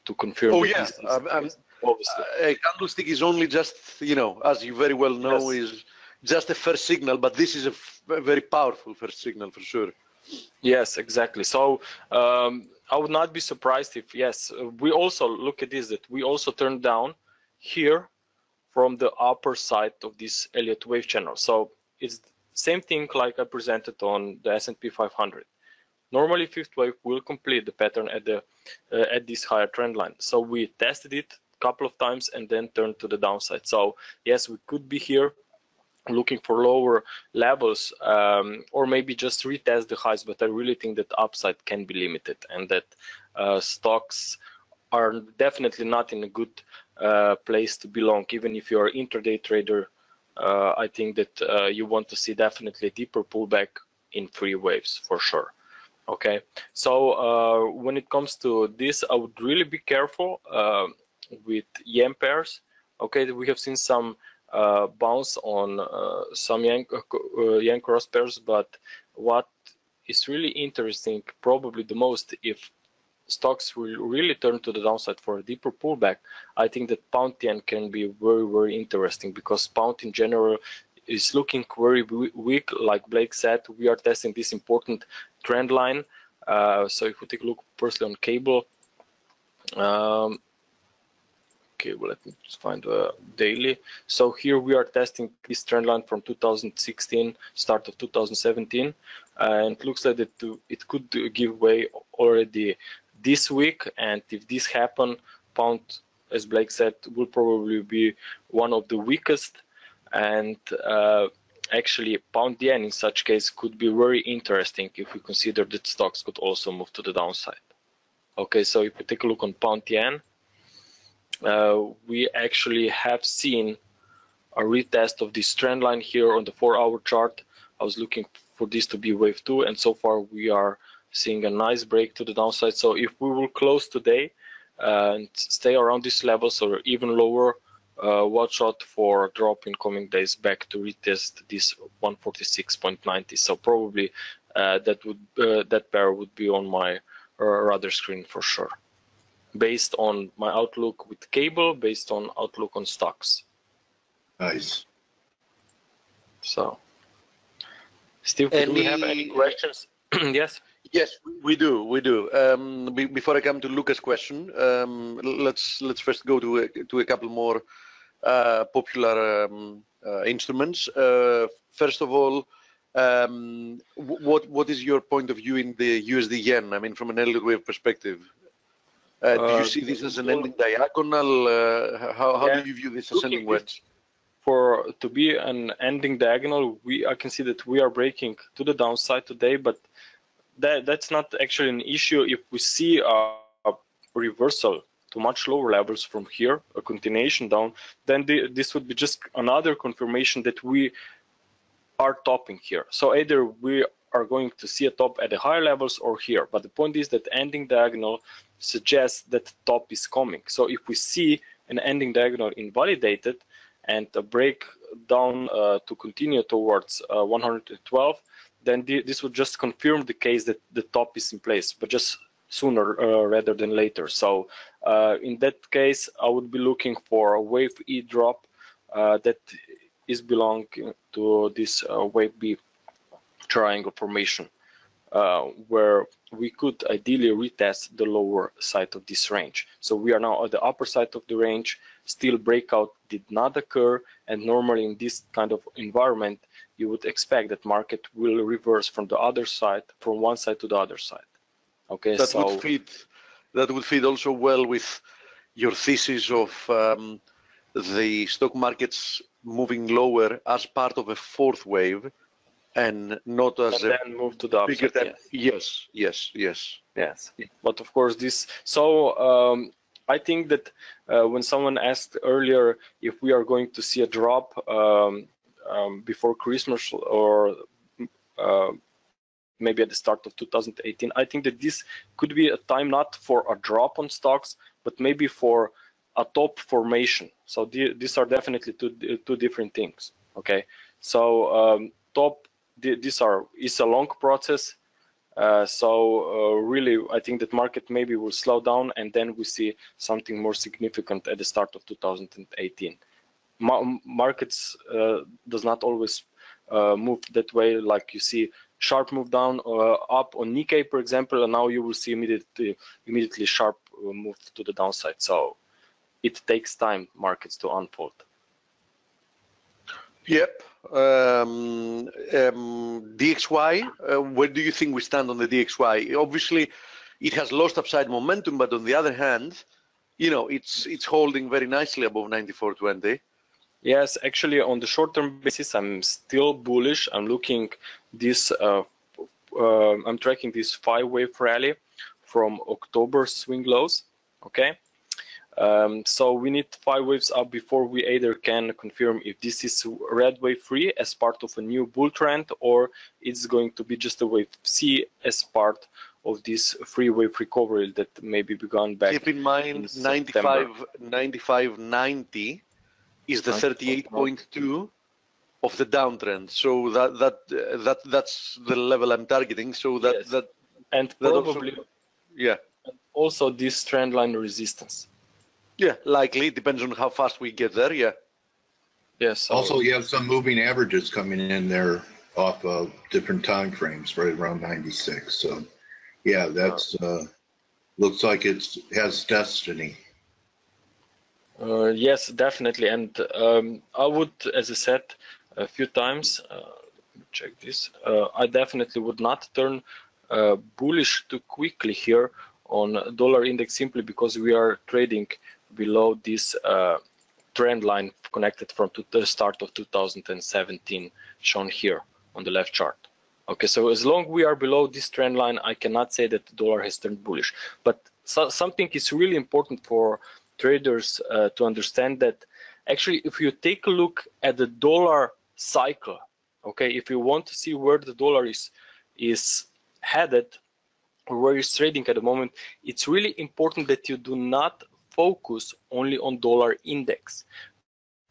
Speaker 4: to confirm.
Speaker 3: Oh yeah, a candlestick is only just, you know, as you very well know, is just a first signal, but this is a very powerful first signal for sure.
Speaker 4: Yes, exactly. So I would not be surprised if, yes, we also look at this, that we also turned down here from the upper side of this Elliott wave channel. So it's same thing like I presented on the S&P 500. Normally, 5th wave will complete the pattern at this higher trend line. So we tested it a couple of times and then turned to the downside. So yes, we could be here looking for lower levels, or maybe just retest the highs, but I really think that upside can be limited and that stocks are definitely not in a good place to belong. Even if you're an intraday trader, I think that you want to see definitely a deeper pullback in 3 waves for sure. Okay, so when it comes to this, I would really be careful with yen pairs. Okay, we have seen some bounce on some yen cross pairs, but what is really interesting, probably the most, if stocks will really turn to the downside for a deeper pullback, I think that pound yen can be very, very interesting, because pound in general is looking very weak. Like Blake said, we are testing this important trend line. So if we take a look firstly on cable, okay, well, let me just find the daily. So here we are testing this trend line from 2016, start of 2017, and it looks like it could give way already this week. And if this happen, pound, as Blake said, will probably be one of the weakest. And actually, pound yen in such case could be very interesting if we consider that stocks could also move to the downside. Okay, so if we take a look on pound yen, we actually have seen a retest of this trend line here on the 4-hour chart. I was looking for this to be wave 2, and so far we are seeing a nice break to the downside. So if we will close today and stay around these levels or even lower, watch out for a drop in coming days back to retest this 146.90. So probably that pair would be on my radar screen for sure. based on my outlook with cable, based on outlook on stocks.
Speaker 1: Nice.
Speaker 4: So, Steve, do we have any questions? Yes.
Speaker 3: Yes, we do. We do. Before I come to Lucas' question, let's first go to a couple more popular instruments. First of all, what is your point of view in the USD yen? I mean, from an Elliott wave perspective, do you see this as an ending diagonal? How do you view this ascending wedge?
Speaker 4: For to be an ending diagonal, I can see that we are breaking to the downside today, but that's not actually an issue. If we see a reversal to much lower levels from here, a continuation down, then this would be just another confirmation that we are topping here. So either we are going to see a top at the higher levels or here. But the point is that ending diagonal suggests that top is coming. So if we see an ending diagonal invalidated and a breakdown to continue towards 112, then this would just confirm the case that the top is in place, but just sooner rather than later. So in that case, I would be looking for a wave E drop that is belonging to this wave B triangle formation, where we could ideally retest the lower side of this range. So we are now at the upper side of the range. Still breakout did not occur, and normally in this kind of environment, you would expect that market will reverse from the other side, from one side to the other side. Okay,
Speaker 3: that would fit also well with your thesis of the stock markets moving lower as part of a fourth wave, and not as
Speaker 4: and then move to the upside.
Speaker 3: Yes.
Speaker 4: But of course, this. So I think that when someone asked earlier if we are going to see a drop before Christmas or maybe at the start of 2018, I think that this could be a time not for a drop on stocks, but maybe for a top formation. So these are definitely two different things. Okay, so top, is a long process. So really, I think that market maybe will slow down, and then we see something more significant at the start of 2018. Markets does not always move that way. Like you see sharp move down up on Nikkei, for example, and now you will see immediately sharp move to the downside. So it takes time markets to unfold.
Speaker 3: Yep. DXY, where do you think we stand on the DXY? Obviously, it has lost upside momentum, but on the other hand, you know, it's holding very nicely above 94.20.
Speaker 4: Yes, actually, on the short-term basis, I'm still bullish. I'm looking this. I'm tracking this 5-wave rally from October swing lows. Okay. So we need 5 waves up before we either can confirm if this is red wave 3 as part of a new bull trend, or it's going to be just a wave C as part of this 3-wave recovery that maybe began back.
Speaker 3: Keep in mind, 95.90 is the 38.2 of the downtrend. So that's the level I'm targeting. So
Speaker 4: and probably
Speaker 3: also
Speaker 4: this trend line resistance.
Speaker 3: Yeah, likely. It depends on how fast we get there. Yeah.
Speaker 4: Yes. So
Speaker 1: also, you have some moving averages coming in there off of different time frames, right around 96. So, yeah, that's looks like it has destiny.
Speaker 4: Yes, definitely. And I would, as I said a few times, check this. I definitely would not turn bullish too quickly here on dollar index, simply because we are trading below this trend line connected from the start of 2017, shown here on the left chart. Okay, so as long as we are below this trend line, I cannot say that the dollar has turned bullish. But something is really important for traders to understand, that actually if you take a look at the dollar cycle, okay, if you want to see where the dollar is headed, or where it's trading at the moment, it's really important that you do not focus only on dollar index,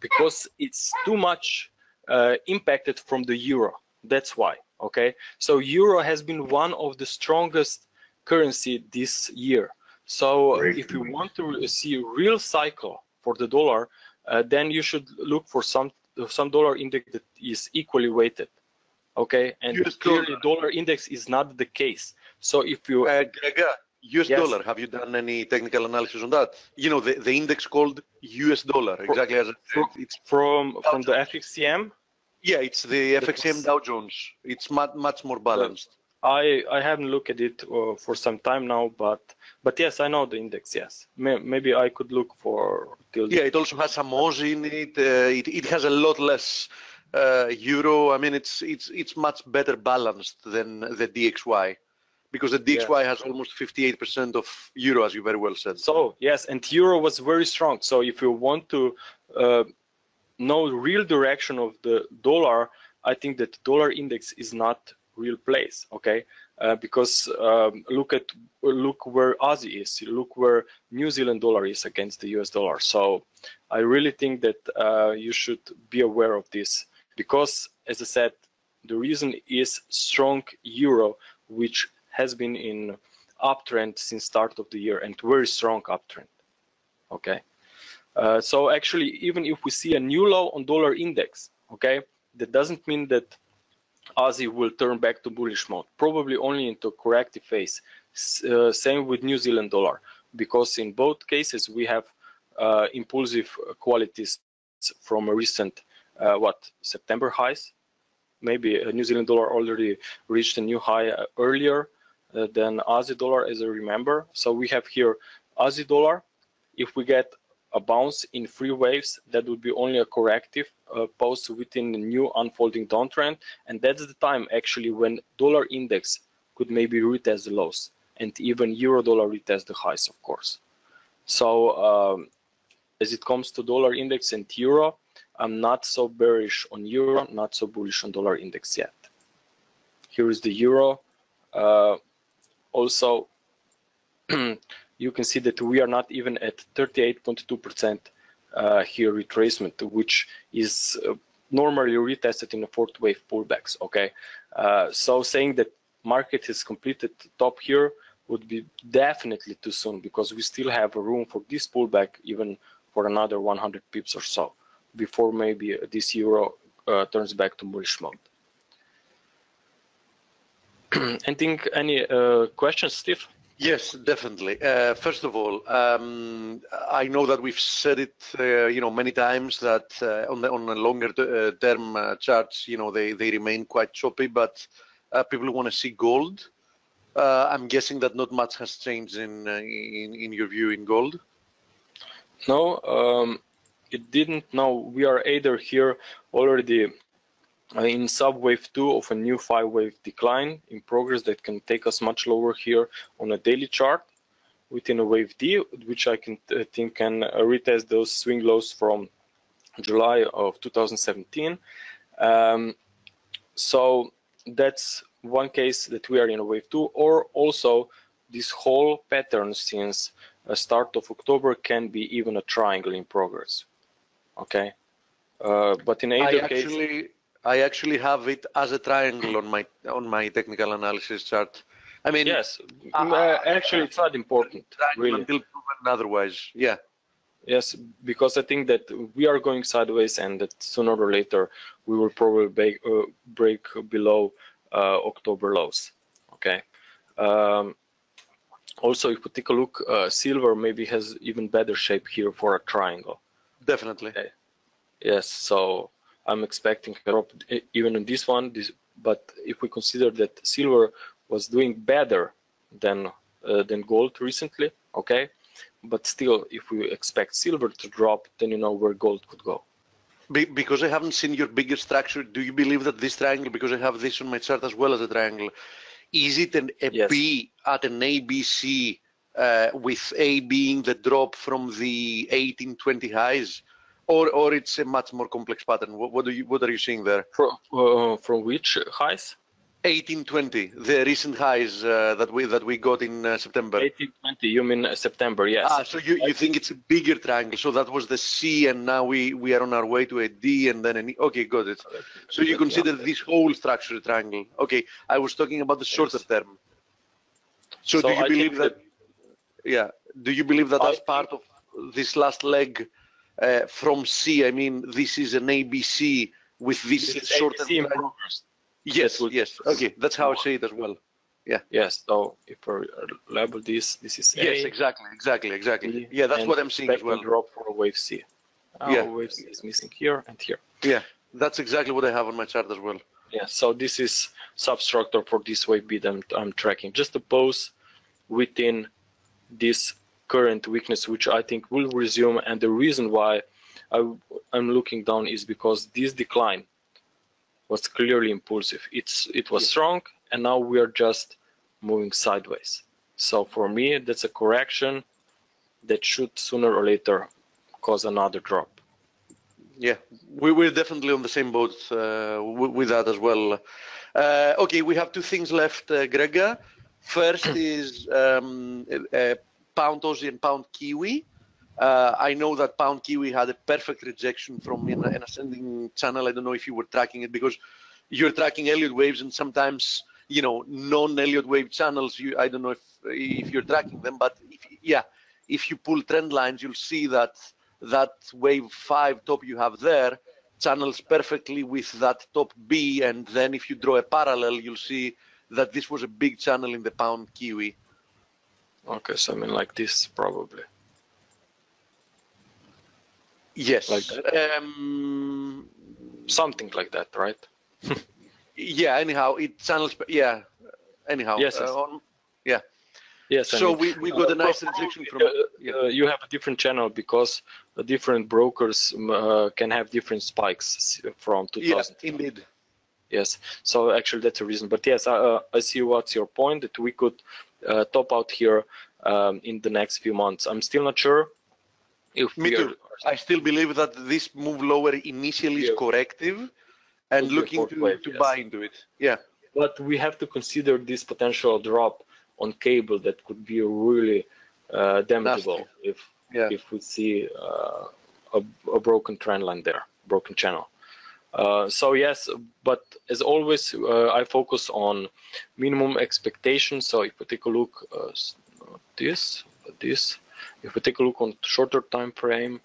Speaker 4: because it's too much impacted from the euro. That's why. Okay, so euro has been one of the strongest currency this year. So
Speaker 1: Great.
Speaker 4: if you want to see a real cycle for the dollar, then you should look for some dollar index that is equally weighted. Okay, and
Speaker 3: US
Speaker 4: clearly dollar index is not the case. So if you
Speaker 3: Greg, US
Speaker 4: Yes.
Speaker 3: dollar, have you done any technical analysis on that? You know, the index called US dollar, exactly as I said. It's
Speaker 4: from the FXCM,
Speaker 3: yeah, it's the FXM Dow Jones. It's much more balanced.
Speaker 4: I haven't looked at it for some time now, but yes, I know the index. Yes, maybe I could look for till.
Speaker 3: Yeah, it also has some Aussie in it. It has a lot less euro. I mean, it's much better balanced than the DXY, because the DXY has almost 58% of euro, as you very well said.
Speaker 4: So yes, and euro was very strong. So if you want to know the real direction of the dollar, I think that dollar index is not real place. Okay, because look where Aussie is, look where New Zealand dollar is against the US dollar. So I really think that you should be aware of this, because as I said, the reason is strong euro, which has been in uptrend since start of the year, and very strong uptrend. Okay, so actually, even if we see a new low on dollar index, okay, that doesn't mean that Aussie will turn back to bullish mode, probably only into corrective phase. Same with New Zealand dollar, because in both cases we have impulsive qualities from a recent September highs. Maybe New Zealand dollar already reached a new high earlier than Aussie dollar, as I remember. So we have here Aussie dollar. If we get a bounce in 3 waves, that would be only a corrective post within the new unfolding downtrend, and that's the time actually when dollar index could maybe retest the lows, and even euro dollar retest the highs, of course. So as it comes to dollar index and euro, I'm not so bearish on euro, not so bullish on dollar index yet. Here is the euro. Also, you can see that we are not even at 38.2% here retracement, which is normally retested in the 4th wave pullbacks. Okay, so saying that market has completed the top here would be definitely too soon, because we still have a room for this pullback, even for another 100 pips or so, before maybe this euro turns back to bullish mode. Any questions, Steve?
Speaker 3: Yes, definitely. First of all, I know that we've said it, many times that on the longer term charts, they remain quite choppy, but people want to see gold. I'm guessing that not much has changed in your view in gold.
Speaker 4: No, it didn't. No, we are either here already in sub-wave 2 of a new 5-wave decline in progress that can take us much lower here on a daily chart within a wave D, which I can think can retest those swing lows from July of 2017. So that's one case that we are in a wave 2, or also this whole pattern since start of October can be even a triangle in progress. Okay, but in either case,
Speaker 3: I actually have it as a triangle on my technical analysis chart. I mean,
Speaker 4: yes, actually it's not important really
Speaker 3: until proven otherwise. Yeah.
Speaker 4: Yes, because I think that we are going sideways, and that sooner or later we will probably break below October lows. Okay. Also, if we take a look, silver maybe has even better shape here for a triangle.
Speaker 3: Definitely.
Speaker 4: Okay. Yes, so I'm expecting a drop even in this one. But if we consider that silver was doing better than gold recently, okay. But still, if we expect silver to drop, then you know where gold could go.
Speaker 3: Because I haven't seen your bigger structure, do you believe that this triangle, because I have this on my chart as well as a triangle, is it
Speaker 4: Yes.
Speaker 3: B at an ABC with A being the drop from the 1820 highs, or it's a much more complex pattern? What are you seeing there?
Speaker 4: From which highs?
Speaker 3: 1820, the recent highs that we got in September.
Speaker 4: 1820, you mean September? Yes.
Speaker 3: So you think it's a bigger triangle? So that was the C, and now we are on our way to a D, and then an E. Okay, got it. So you consider this whole structure a triangle? Okay, I was talking about the shorter term. So do you believe that? Yeah. Do you believe that that's part of this last leg from C? I mean, this is an ABC with this short-term
Speaker 4: ABC in
Speaker 3: line.
Speaker 4: progress.
Speaker 3: Yes, yes. Okay, that's how I say it as well.
Speaker 4: Yes. So if we label this is A.
Speaker 3: Yes, exactly.
Speaker 4: B,
Speaker 3: Yeah, that's
Speaker 4: and
Speaker 3: what I'm seeing as
Speaker 4: expecting
Speaker 3: well.
Speaker 4: drop for wave C.
Speaker 3: Yeah.
Speaker 4: Wave C is missing here and here.
Speaker 3: Yeah, that's exactly what I have on my chart as well.
Speaker 4: Yeah. So this is substructure for this wave B that I'm tracking. Just a pause within this current weakness, which I think will resume. And the reason why I'm looking down is because this decline was clearly impulsive. It was strong, and now we are just moving sideways. So for me, that's a correction that should sooner or later cause another drop.
Speaker 3: Yeah, we're definitely on the same boat with that as well. Okay, we have two things left, Grega. First is pound Aussie and pound Kiwi. I know that pound Kiwi had a perfect rejection from an ascending channel. I don't know if you were tracking it because you're tracking Elliott waves, and sometimes, you know, non-Elliott wave channels, I don't know if you're tracking them, but if you pull trend lines, you'll see that wave 5 top you have there channels perfectly with that top B, and then if you draw a parallel, you'll see that this was a big channel in the pound Kiwi.
Speaker 4: Okay, so I mean like this probably.
Speaker 3: Yes.
Speaker 4: Like that? Something like that, right?
Speaker 3: Yeah, anyhow, it channels, yeah, anyhow.
Speaker 4: Yes.
Speaker 3: Yeah.
Speaker 4: Yes.
Speaker 3: So we got a nice rejection from
Speaker 4: you have a different channel because different brokers can have different spikes from 2000.
Speaker 3: Yeah, indeed.
Speaker 4: Yes. So actually that's a reason. But yes, I see what's your point, that we could top out here in the next few months. I'm still not sure if
Speaker 3: Me too. I still believe that this move lower initially is corrective and looking to buy into it. Yeah.
Speaker 4: But we have to consider this potential drop on cable that could be really damageable if we see a broken trend line there, broken channel. So yes, but as always, I focus on minimum expectations. So if we take a look this, if we take a look on shorter time frame,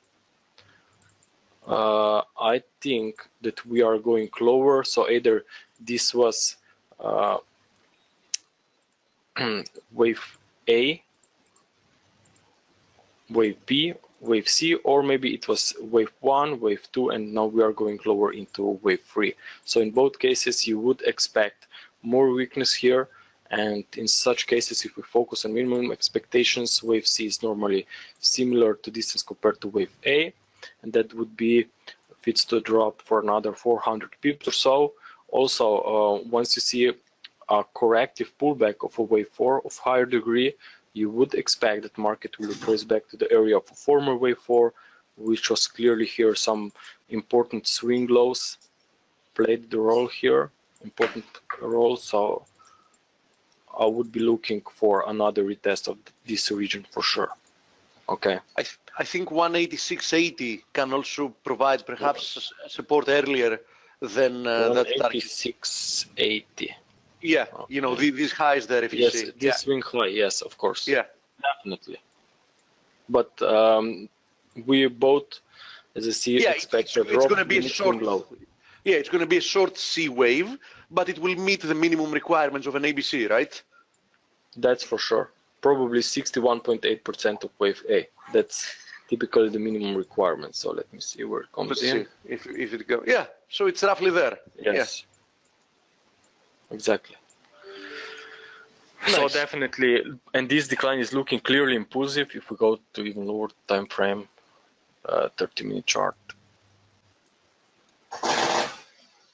Speaker 4: I think that we are going lower. So either this was wave A, wave B, wave C, or maybe it was wave 1, wave 2, and now we are going lower into wave 3. So in both cases, you would expect more weakness here. And in such cases, if we focus on minimum expectations, wave C is normally similar to distance compared to wave A. And that would be if it's to drop for another 400 pips or so. Also, once you see a corrective pullback of a wave 4 of higher degree, you would expect that market will trace back to the area of a former wave 4, which was clearly here. Some important swing lows played the role here, important role. So I would be looking for another retest of this region for sure. Okay.
Speaker 3: I think 186.80 can also provide perhaps support earlier than that target.
Speaker 4: 186.80.
Speaker 3: Yeah, okay. You know, these highs there, if you see.
Speaker 4: This swing high, yes, of course.
Speaker 3: Yeah.
Speaker 4: Definitely. But we both, as I see, expect a drop.
Speaker 3: It's going to be a short
Speaker 4: low.
Speaker 3: Yeah, it's going to be a short C wave, but it will meet the minimum requirements of an ABC, right?
Speaker 4: That's for sure. Probably 61.8% of wave A. That's typically the minimum requirement. So let me see where it comes in.
Speaker 3: If it goes, yeah. So it's roughly there.
Speaker 4: Yes. Yeah. Exactly.
Speaker 3: Nice.
Speaker 4: So definitely, and this decline is looking clearly impulsive. If we go to even lower time frame, 30-minute chart.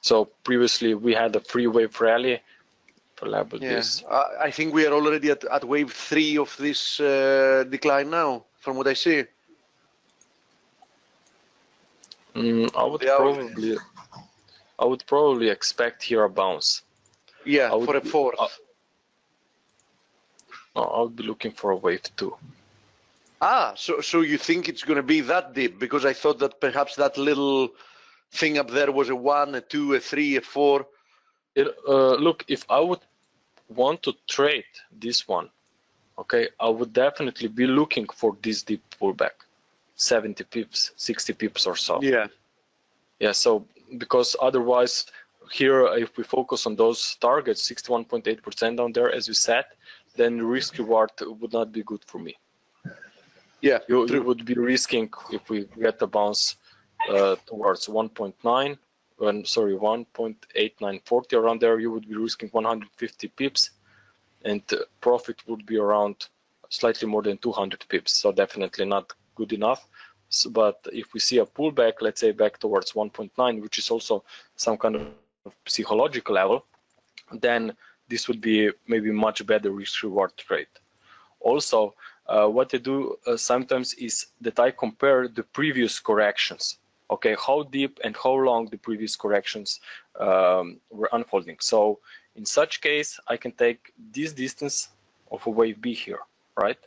Speaker 4: So previously we had a free wave rally. This.
Speaker 3: I think we are already at wave 3 of this decline now, from what I see.
Speaker 4: I would probably expect here a bounce.
Speaker 3: Yeah, for a fourth.
Speaker 4: I would be looking for a wave 2.
Speaker 3: So you think it's going to be that deep? Because I thought that perhaps that little thing up there was a 1, a 2, a 3, a 4.
Speaker 4: Look, if I would want to trade this one, okay, I would definitely be looking for this deep pullback, 70 pips, 60 pips or so.
Speaker 3: Yeah.
Speaker 4: Yeah, so because otherwise here, if we focus on those targets, 61.8% down there, as you said, then risk reward would not be good for me.
Speaker 3: Yeah,
Speaker 4: You would be risking, if we get a bounce towards 1.9, sorry, 1.8940 around there, you would be risking 150 pips, and profit would be around slightly more than 200 pips. So definitely not good enough. So, but if we see a pullback, let's say back towards 1.9, which is also some kind of psychological level, then this would be maybe much better risk reward trade. Also, what I do sometimes is that I compare the previous corrections. Okay, how deep and how long the previous corrections were unfolding. So in such case, I can take this distance of a wave B here, right?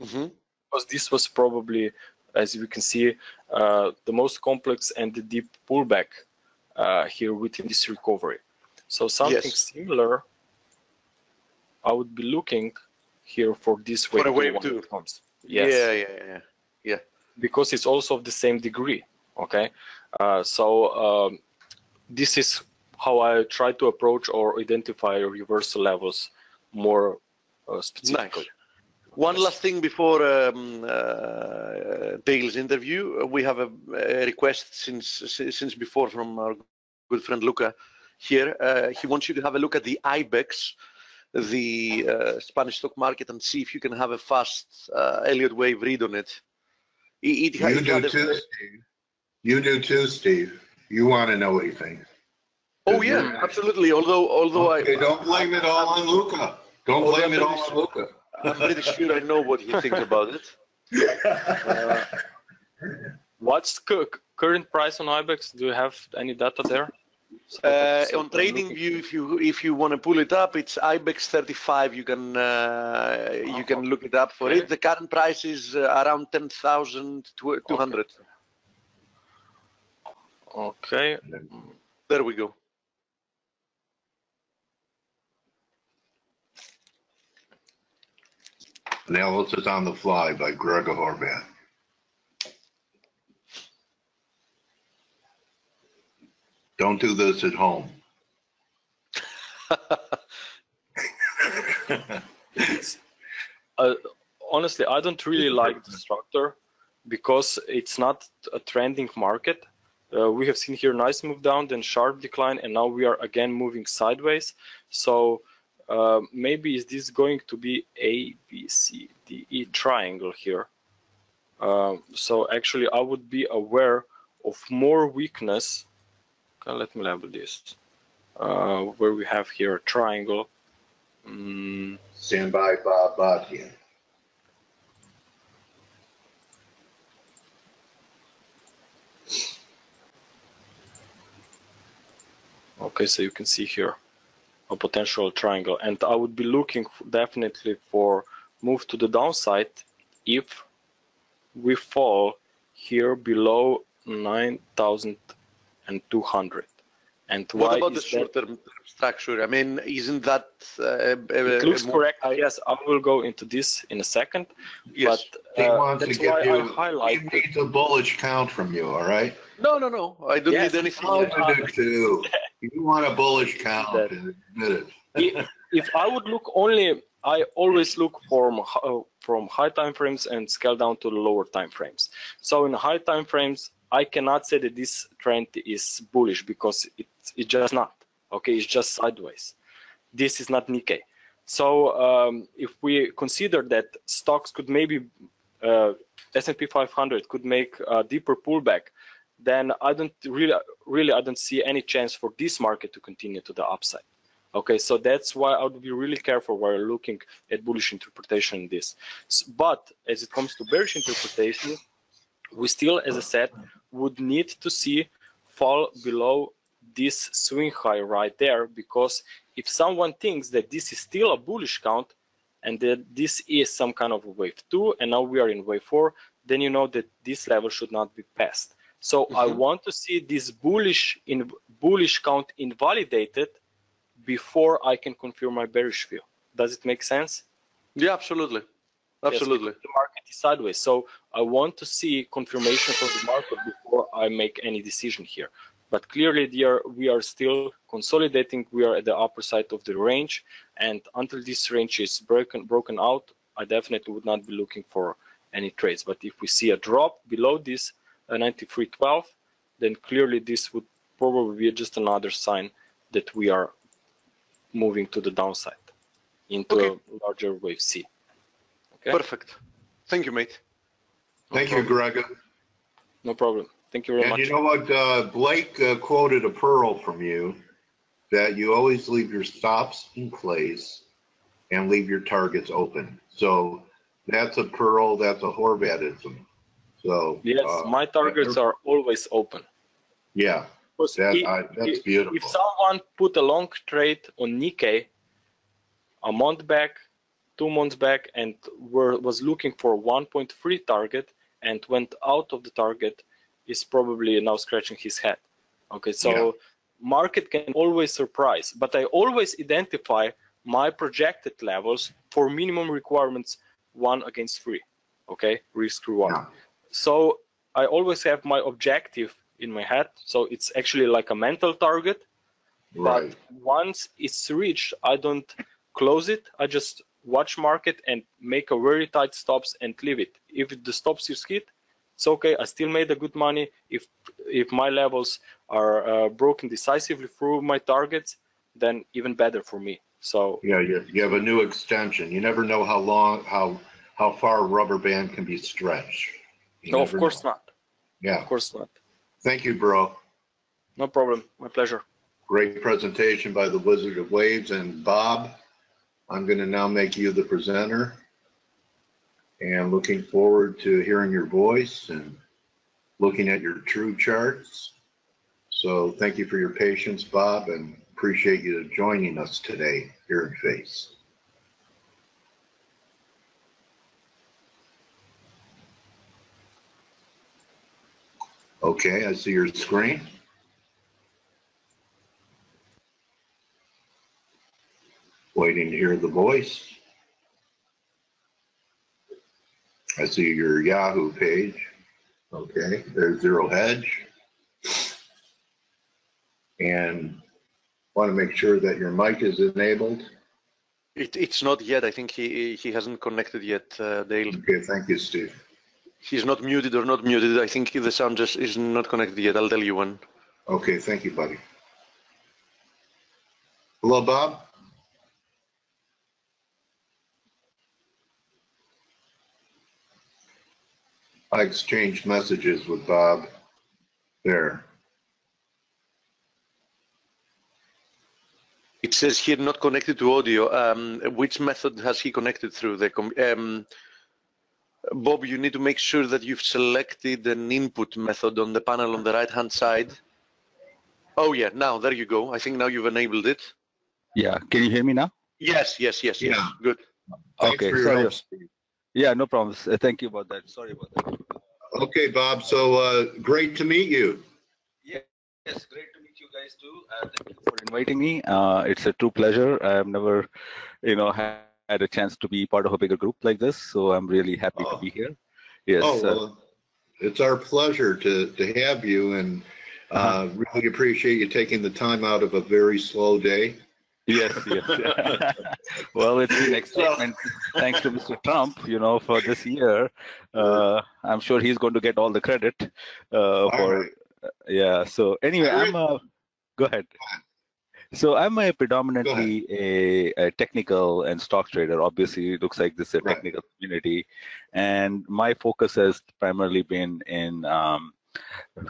Speaker 3: Mm-hmm.
Speaker 4: Because this was probably, as we can see, the most complex and the deep pullback here within this recovery. So something similar, I would be looking here for this wave,
Speaker 3: for a wave two.
Speaker 4: Yes.
Speaker 3: Yeah.
Speaker 4: Because it's also of the same degree. Okay, this is how I try to approach or identify reversal levels more specifically.
Speaker 3: Nice. One last thing before Dale's interview. We have a request since before from our good friend Luca here. He wants you to have a look at the IBEX, the Spanish stock market, and see if you can have a fast Elliott wave read on it.
Speaker 1: You do too, Steve. You want to know what he thinks.
Speaker 3: Oh yeah, absolutely. Although
Speaker 1: okay, don't blame it all on Luca. Don't blame it all on Luca.
Speaker 3: I'm pretty sure I know what he thinks about it.
Speaker 4: What's current price on IBEX? Do you have any data there?
Speaker 3: On TradingView, if you want to pull it up, it's IBEX 35. You can look it up for it. The current price is around 10,200.
Speaker 4: Okay.
Speaker 3: There we go.
Speaker 1: Analysis on the Fly by Gregor Horvath. Don't do this at home.
Speaker 4: Honestly, I don't really like the structure because it's not a trending market. We have seen here nice move down, then sharp decline, and now we are again moving sideways. So maybe is this going to be A, B, C, D, E triangle here? So actually, I would be aware of more weakness. Okay, let me label this. Where we have here a triangle.
Speaker 1: Stand by, Bob Botkin.
Speaker 4: Okay, so you can see here a potential triangle, and I would be looking definitely for move to the downside if we fall here below 9,200. And
Speaker 3: what about the short-term structure? I mean, isn't that
Speaker 4: it looks correct? Yes, I will go into this in a second.
Speaker 3: Yes.
Speaker 4: But
Speaker 1: He wants
Speaker 4: that's
Speaker 1: to give
Speaker 4: why
Speaker 1: you,
Speaker 4: I highlight.
Speaker 1: he needs a bullish count from you, all right?
Speaker 3: No. I don't need anything.
Speaker 1: You want a bullish count, admit it.
Speaker 4: If I would look only, I always look from high time frames and scale down to the lower time frames. So in high time frames, I cannot say that this trend is bullish because it's just not. Okay, it's just sideways. This is not Nikkei. So if we consider that stocks could maybe S&P 500 could make a deeper pullback, then I don't really I don't see any chance for this market to continue to the upside. Okay, so that's why I would be really careful while looking at bullish interpretation in this. But as it comes to bearish interpretation, we still, as I said, would need to see fall below this swing high right there, because if someone thinks that this is still a bullish count and that this is some kind of a wave 2 and now we are in wave 4, then you know that this level should not be passed. So I want to see this bullish count invalidated before I can confirm my bearish view. Does it make sense?
Speaker 3: Yeah, absolutely. Absolutely.
Speaker 4: Yes, the market is sideways. So I want to see confirmation from the market before I make any decision here. But clearly we are still consolidating. We are at the upper side of the range. And until this range is broken out, I definitely would not be looking for any trades. But if we see a drop below this 93.12, then clearly this would probably be just another sign that we are moving to the downside into a larger wave C. Okay.
Speaker 3: Perfect. Thank you, mate.
Speaker 1: Thank you, Grega.
Speaker 4: No problem. Thank you very much.
Speaker 1: And you know what? Blake quoted a pearl from you that you always leave your stops in place and leave your targets open. So that's a pearl. That's a Horvatism. So
Speaker 4: yes, my targets are always open.
Speaker 1: Yeah, that's beautiful.
Speaker 4: If someone put a long trade on Nikkei a month back, 2 months back, and was looking for 1.3 target and went out of the target, is probably now scratching his head. Okay, so market can always surprise, but I always identify my projected levels for minimum requirements 1 against 3. Okay, risk reward.
Speaker 1: Yeah.
Speaker 4: So I always have my objective in my head. So it's actually like a mental target.
Speaker 1: Right.
Speaker 4: But once it's reached, I don't close it. I just watch market and make a very tight stops and leave it. If the stops is hit, it's okay. I still made a good money. If my levels are broken decisively through my targets, then even better for me. So
Speaker 1: yeah, you have a new extension. You never know how far a rubber band can be stretched.
Speaker 4: No, of course not.
Speaker 1: Yeah,
Speaker 4: of course not.
Speaker 1: Thank you, bro.
Speaker 4: No problem. My pleasure.
Speaker 1: Great presentation by the Wizard of Waves. And Bob, I'm going to now make you the presenter, and looking forward to hearing your voice and looking at your true charts. So thank you for your patience, Bob, and appreciate you joining us today here in FACE. Okay, I see your screen. Waiting to hear the voice. I see your Yahoo page. Okay, there's Zero Hedge. And want to make sure that your mic is enabled.
Speaker 3: It's not yet. I think he hasn't connected yet, Dale.
Speaker 1: Okay, thank you, Steve.
Speaker 3: He's not muted or not muted. I think the sound just is not connected yet. I'll tell you when.
Speaker 1: Okay, thank you, buddy. Hello, Bob. I exchanged messages with Bob there.
Speaker 3: It says here not connected to audio. Which method has he connected through? Bob, you need to make sure that you've selected an input method on the panel on the right-hand side. Oh yeah, now there you go. I think now you've enabled it.
Speaker 5: Yeah, can you hear me now?
Speaker 3: Yes.
Speaker 1: Yeah.
Speaker 3: Good.
Speaker 1: Thanks
Speaker 5: Okay,
Speaker 1: for your
Speaker 5: sorry.
Speaker 1: help, Steve.
Speaker 5: Yeah, no problems. Thank you about that. Sorry about that.
Speaker 1: Okay, Bob. So great to meet you.
Speaker 5: Yes, great to meet you guys too. Thank you for inviting me. It's a true pleasure. I've never, had a chance to be part of a bigger group like this, so I'm really happy to be here. Yes.
Speaker 1: Oh, well, it's our pleasure to have you, and really appreciate you taking the time out of a very slow day.
Speaker 5: Yes. Well, it's been excitement thanks to Mr. Trump, for this year. I'm sure he's going to get all the credit for. Right. Yeah. So anyway, go ahead. So I'm predominantly a technical and stock trader. Obviously, it looks like this is a technical community, and my focus has primarily been in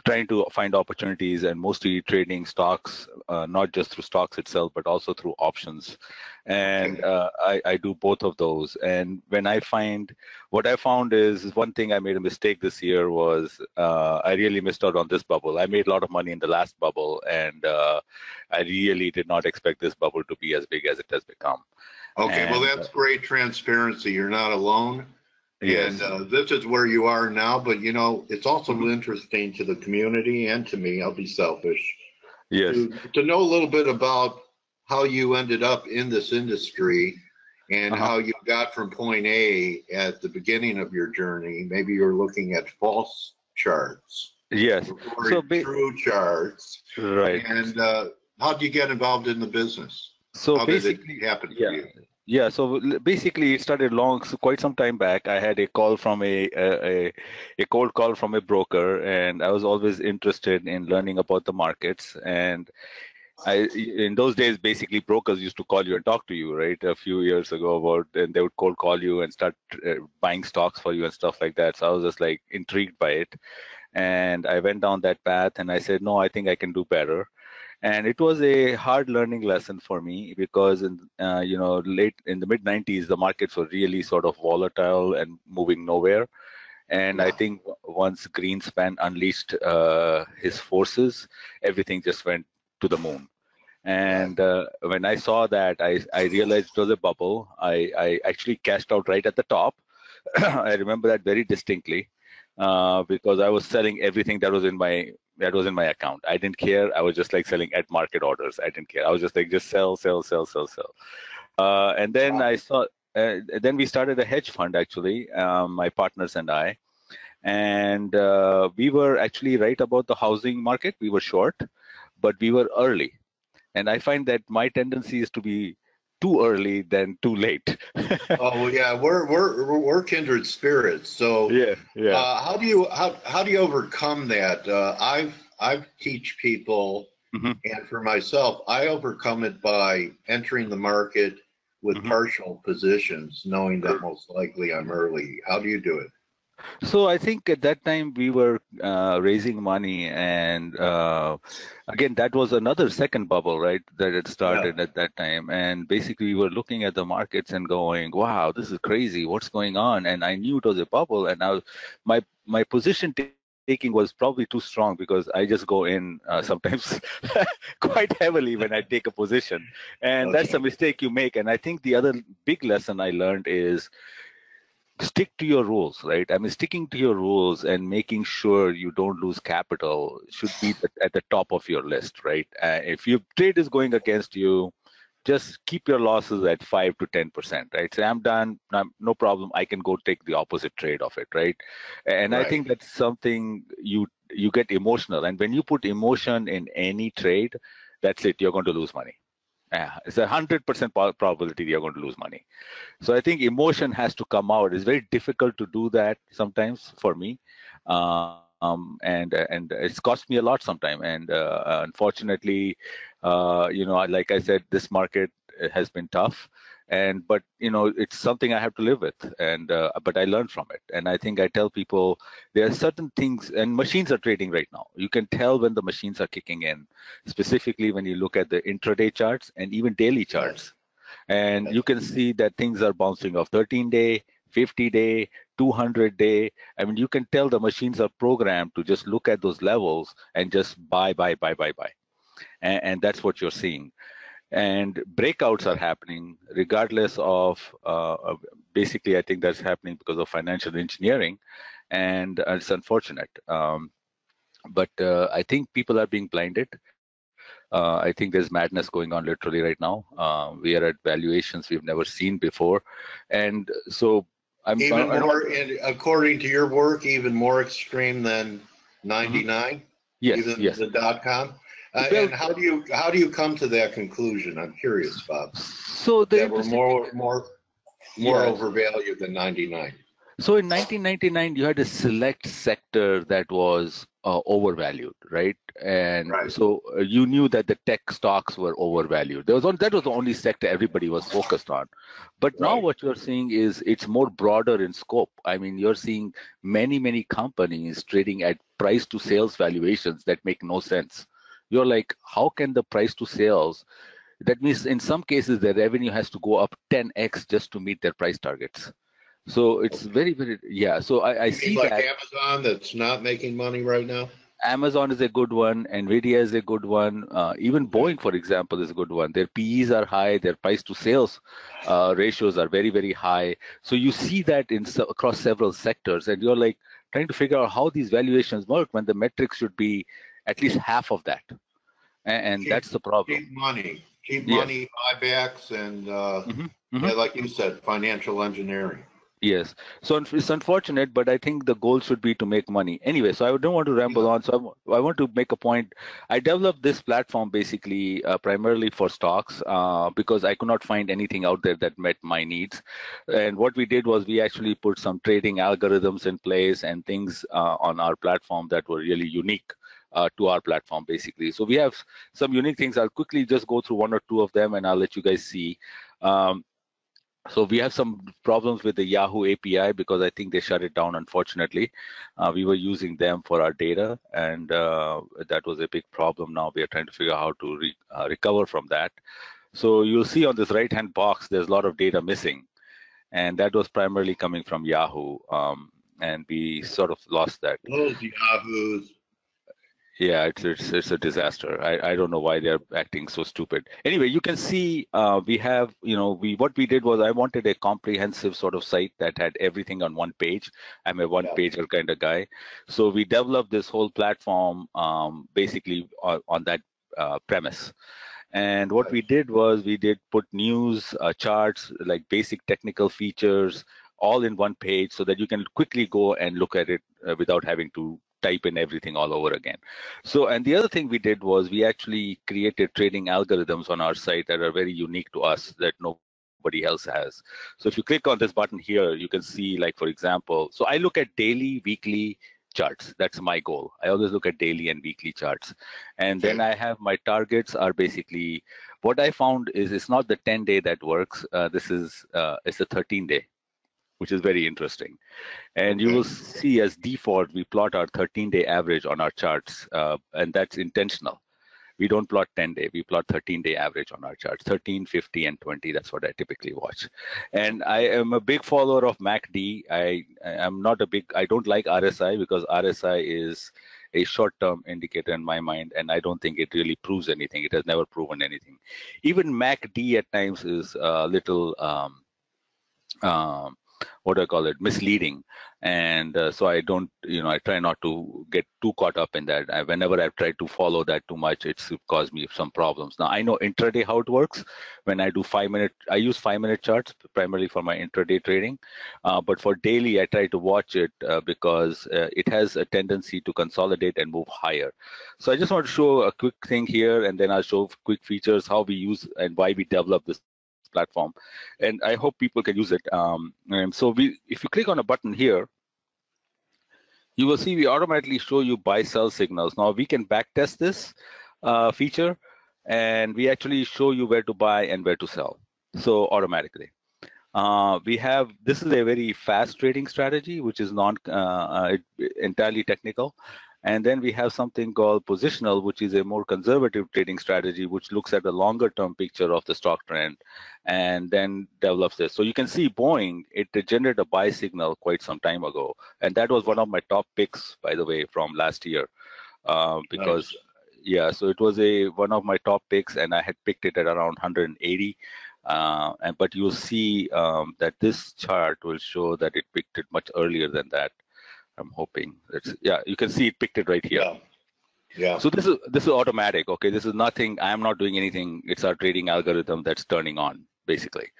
Speaker 5: trying to find opportunities and mostly trading stocks, not just through stocks itself, but also through options. And I do both of those. And what I found is one thing I made a mistake this year was I really missed out on this bubble. I made a lot of money in the last bubble, and I really did not expect this bubble to be as big as it has become.
Speaker 1: Okay, well, that's great transparency. You're not alone. Yes. And this is where you are now, but it's also interesting to the community and to me. I'll be selfish.
Speaker 5: Yes.
Speaker 1: To know a little bit about how you ended up in this industry. and how you got from point A at the beginning of your journey. Maybe you're looking at false charts.
Speaker 5: Yes. So
Speaker 1: true charts.
Speaker 5: Right.
Speaker 1: And how did you get involved in the business?
Speaker 5: So
Speaker 1: how
Speaker 5: basically,
Speaker 1: did it happen for you?
Speaker 5: Yeah, so basically it started quite some time back. I had a call from a cold call from a broker, and I was always interested in learning about the markets. And in those days, basically brokers used to call you and talk to you, right? A few years ago, and they would cold call you and start buying stocks for you and stuff like that. So I was just like intrigued by it, and I went down that path, and I said, no, I think I can do better. And it was a hard learning lesson for me because late in the mid 90s, the markets were really sort of volatile and moving nowhere. And I think once Greenspan unleashed his forces, everything just went to the moon. And when I saw that, I realized it was a bubble. I actually cashed out right at the top. I remember that very distinctly because I was selling everything that was in my account. I didn't care. I was just like selling at market orders. I didn't care. I was just like, just sell. And then I saw, then we started a hedge fund actually, my partners and I. And we were actually right about the housing market. We were short, but we were early. And I find that my tendency is to be too early than too late.
Speaker 1: Oh yeah, we're kindred spirits. So how do you overcome that? I've teach people, and for myself, I overcome it by entering the market with partial positions, knowing that most likely I'm early. How do you do it?
Speaker 5: So I think at that time we were raising money, and again, that was another second bubble, right? That had started at that time, and basically we were looking at the markets and going, "Wow, this is crazy! What's going on?" And I knew it was a bubble, and my position taking was probably too strong because I just go in sometimes quite heavily when I take a position, and that's a mistake you make. And I think the other big lesson I learned is, stick to your rules, right? I mean, sticking to your rules and making sure you don't lose capital should be at the top of your list, right? If your trade is going against you, just keep your losses at 5 to 10%, right? So I'm done, no problem. I can go take the opposite trade of it, right? And I think that's something you get emotional. And when you put emotion in any trade, that's it, you're going to lose money. It's 100% probability you're going to lose money. So I think emotion has to come out. It's very difficult to do that sometimes for me, and it's cost me a lot sometimes. And unfortunately, like I said, this market has been tough. But it's something I have to live with, and but I learned from it. And I think I tell people there are certain things, and machines are trading right now. You can tell when the machines are kicking in, specifically when you look at the intraday charts and even daily charts, and you can see that things are bouncing off 13-day, 50-day, 200-day. I mean, you can tell the machines are programmed to just look at those levels and just buy, and that's what you're seeing. And breakouts are happening regardless of, basically, I think that's happening because of financial engineering, and it's unfortunate. But I think people are being blinded. I think there's madness going on literally right now. We are at valuations we've never seen before. And so
Speaker 1: according to your work, even more extreme than 99?
Speaker 5: Yes,
Speaker 1: the .com? And how do you come to that conclusion? I'm curious, Bob.
Speaker 5: So
Speaker 1: that we're more overvalued than 99.
Speaker 5: So in 1999, you had a select sector that was overvalued, right? And so you knew that the tech stocks were overvalued. That was the only sector everybody was focused on. But now what you're seeing is it's more broader in scope. I mean, you're seeing many companies trading at price to sales valuations that make no sense. You're like, how can the price to sales? That means in some cases, their revenue has to go up 10x just to meet their price targets. So it's very, so I see
Speaker 1: like
Speaker 5: that.
Speaker 1: Amazon that's not making money right now?
Speaker 5: Amazon is a good one. NVIDIA is a good one. Even Boeing, for example, is a good one. Their PEs are high. Their price to sales ratios are very high. So you see that across several sectors, and you're like trying to figure out how these valuations work when the metrics should be at least half of that. And that's the problem.
Speaker 1: Money. cheap
Speaker 5: Yes.
Speaker 1: money, buybacks, and
Speaker 5: Mhm.
Speaker 1: yeah, like you said, financial engineering.
Speaker 5: Yes. So it's unfortunate, but I think the goal should be to make money. Anyway, so I don't want to ramble
Speaker 1: Yeah.
Speaker 5: on. So I want to make a point. I developed this platform basically primarily for stocks because I could not find anything out there that met my needs. And what we did was we actually put some trading algorithms in place and things on our platform that were really unique. To our platform, basically. So we have some unique things. I'll quickly just go through one or two of them, and I'll let you guys see. So we have some problems with the Yahoo API because I think they shut it down, unfortunately. We were using them for our data, and that was a big problem. Now we are trying to figure out how to recover from that. So you'll see on this right-hand box, there's a lot of data missing, and that was primarily coming from Yahoo, and we sort of lost that.
Speaker 1: Those Yahoos.
Speaker 5: Yeah, it's a disaster. I don't know why they're acting so stupid. Anyway, you can see we have, what we did was I wanted a comprehensive sort of site that had everything on one page. I'm a one-pager kind of guy. So we developed this whole platform basically on that premise. And what we did was we did put news, charts, like basic technical features, all in one page so that you can quickly go and look at it without having to type in everything all over again. So, and the other thing we did was we actually created trading algorithms on our site that are very unique to us that nobody else has. So if you click on this button here, you can see, like, for example, so I look at daily, weekly charts. That's my goal. I always look at daily and weekly charts. And then I have my targets are basically, what I found is it's not the 10-day that works. This is, it's a 13-day. Which is very interesting. And you will see as default, we plot our 13-day average on our charts, and that's intentional. We don't plot 10-day, we plot 13-day average on our charts, 13, 50, and 20. That's what I typically watch. And I am a big follower of MACD. I don't like RSI because RSI is a short-term indicator in my mind, and I don't think it really proves anything. It has never proven anything. Even MACD at times is a little, what do I call it, misleading. And so I don't, I try not to get too caught up in that. Whenever I've tried to follow that too much, it's caused me some problems. Now I know intraday how it works. When I do 5-minute, I use 5-minute charts primarily for my intraday trading. But for daily, I try to watch it because it has a tendency to consolidate and move higher. So I just want to show a quick thing here, and then I'll show quick features, how we use and why we develop this platform, and I hope people can use it. And so if you click on a button here, you will see we automatically show you buy-sell signals. Now we can backtest this feature, and we actually show you where to buy and where to sell. So automatically, this is a very fast trading strategy, which is entirely technical. And then we have something called positional, which is a more conservative trading strategy, which looks at the longer term picture of the stock trend and then develops this. So you can see Boeing, it generated a buy signal quite some time ago. And that was one of my top picks, by the way, from last year. Because, yeah, so it was one of my top picks, and I had picked it at around 180. But you'll see that this chart will show that it picked it much earlier than that. I'm hoping you can see it picked it right here.
Speaker 1: Yeah.
Speaker 5: So this is automatic. Okay, this is nothing. I'm not doing anything. It's our trading algorithm that's turning on, basically.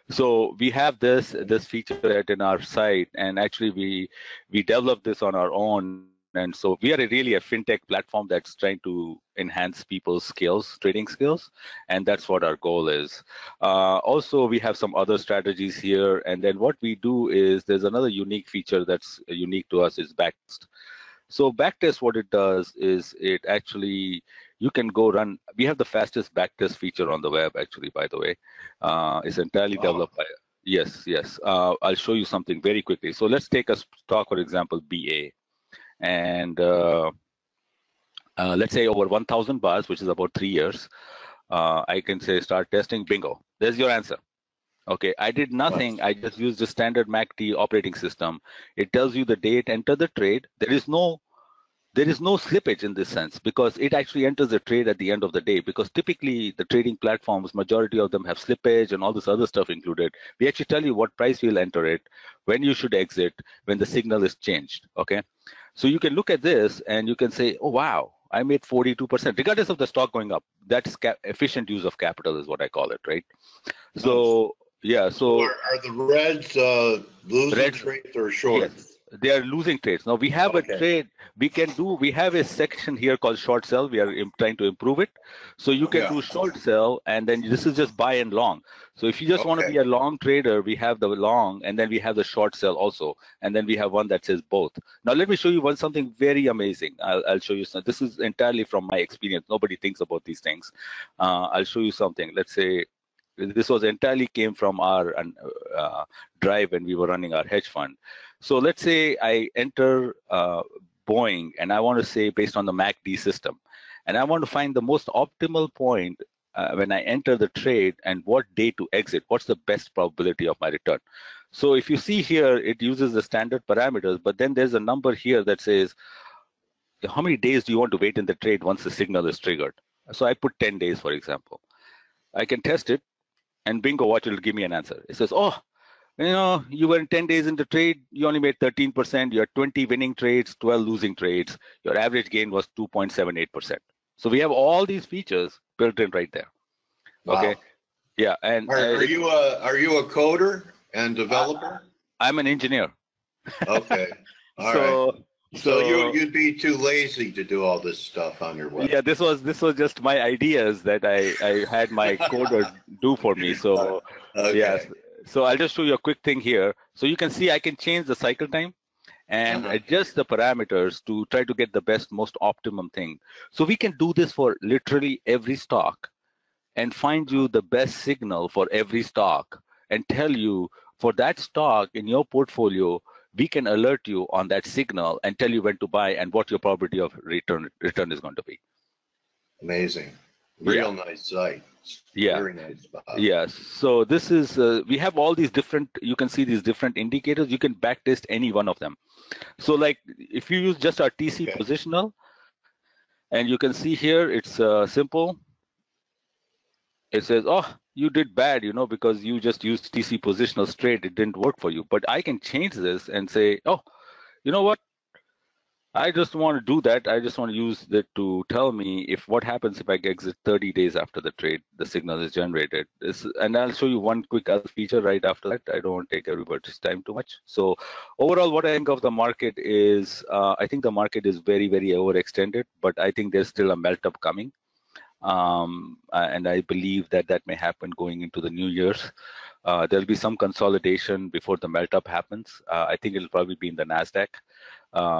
Speaker 5: So we have this feature in our site, and actually we developed this on our own. And so we are really a fintech platform that's trying to enhance people's skills, trading skills, and that's what our goal is. Also, we have some other strategies here, and then what we do is there's another unique feature that's unique to us is backtest. So backtest, what it does is it actually, you can go run, we have the fastest backtest feature on the web, actually, by the way. It's entirely developed by, yes. I'll show you something very quickly. So let's take a stock, for example, BA. And let's say over 1,000 bars, which is about 3 years, I can say start testing, bingo. There's your answer. Okay, I did nothing. I just used the standard MACD operating system. It tells you the date, enter the trade. There is no slippage in this sense because it actually enters the trade at the end of the day, because typically the trading platforms, majority of them have slippage and all this other stuff included. We actually tell you what price we'll enter it, when you should exit, when the signal is changed, okay? So you can look at this and you can say, oh, wow, I made 42%, regardless of the stock going up. That's efficient use of capital is what I call it, right? So yeah, so
Speaker 1: are the Reds losing trades or short?
Speaker 5: Yes, they are losing trades. Now we have a trade we have a section here called short sell. We are trying to improve it. So you can do short sell, and then this is just buy and long. So if you just want to be a long trader, we have the long, and then we have the short sell also. And then we have one that says both. Now let me show you something very amazing. I'll show you some. This is entirely from my experience. Nobody thinks about these things. I'll show you something. Let's say this was entirely came from our drive when we were running our hedge fund. So let's say I enter Boeing, and I want to say based on the MACD system, and I want to find the most optimal point when I enter the trade and what day to exit. What's the best probability of my return? So if you see here, it uses the standard parameters, but then there's a number here that says how many days do you want to wait in the trade once the signal is triggered. So I put 10 days, for example. I can test it, and bingo, what will give me an answer. It says, oh, you know, you were in 10 days in the trade, you only made 13%, you had 20 winning trades, 12 losing trades, your average gain was 2.78%. So we have all these features built in right there.
Speaker 1: Wow.
Speaker 5: Okay. Yeah. And
Speaker 1: are you a coder and developer?
Speaker 5: I'm an engineer.
Speaker 1: Okay. All right. So you'd be too lazy to do all this stuff on your web.
Speaker 5: Yeah, this was just my ideas that I had my coder do for me. So yeah. So I'll just show you a quick thing here. So you can see I can change the cycle time and adjust the parameters to try to get the best, most optimum thing. So we can do this for literally every stock and find you the best signal for every stock and tell you for that stock in your portfolio, we can alert you on that signal and tell you when to buy and what your probability of return is going to be.
Speaker 1: Amazing. Real nice site.
Speaker 5: Yeah.
Speaker 1: Very nice.
Speaker 5: Yes. So this is, we have all these different, you can see these different indicators. You can backtest any one of them. So like if you use just our TC positional, and you can see here, it's simple. It says, oh, you did bad, you know, because you just used TC positional straight. It didn't work for you. But I can change this and say, oh, you know what? I just want to do that. I just want to use that to tell me if what happens if I exit 30 days after the trade, the signal is generated. And I'll show you one quick other feature right after that. I don't want to take everybody's time too much. So overall, what I think of the market is, I think the market is very, very overextended, but I think there's still a melt up coming. And I believe that may happen going into the new years. There'll be some consolidation before the melt up happens. I think it'll probably be in the NASDAQ.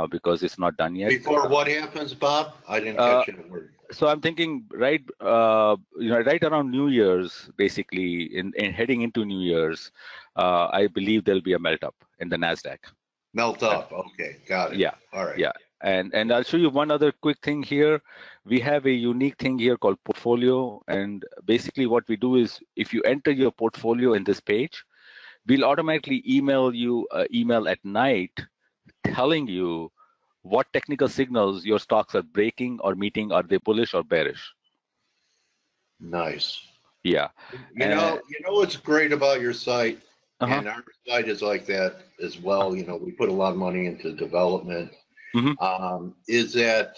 Speaker 5: Because it's not done yet.
Speaker 1: Before what happens, Bob? I didn't catch a word.
Speaker 5: So I'm thinking right around New Year's, basically, in heading into New Year's, I believe there'll be a melt up in the NASDAQ.
Speaker 1: Melt up. Okay, got it.
Speaker 5: Yeah.
Speaker 1: All right.
Speaker 5: Yeah. And I'll show you one other quick thing here. We have a unique thing here called portfolio. And basically what we do is if you enter your portfolio in this page, we'll automatically email you email at night telling you what technical signals your stocks are breaking or meeting. Are they bullish or bearish?
Speaker 1: Nice.
Speaker 5: Yeah.
Speaker 1: You know what's great about your site, and our site is like that as well. You know, we put a lot of money into development. Is that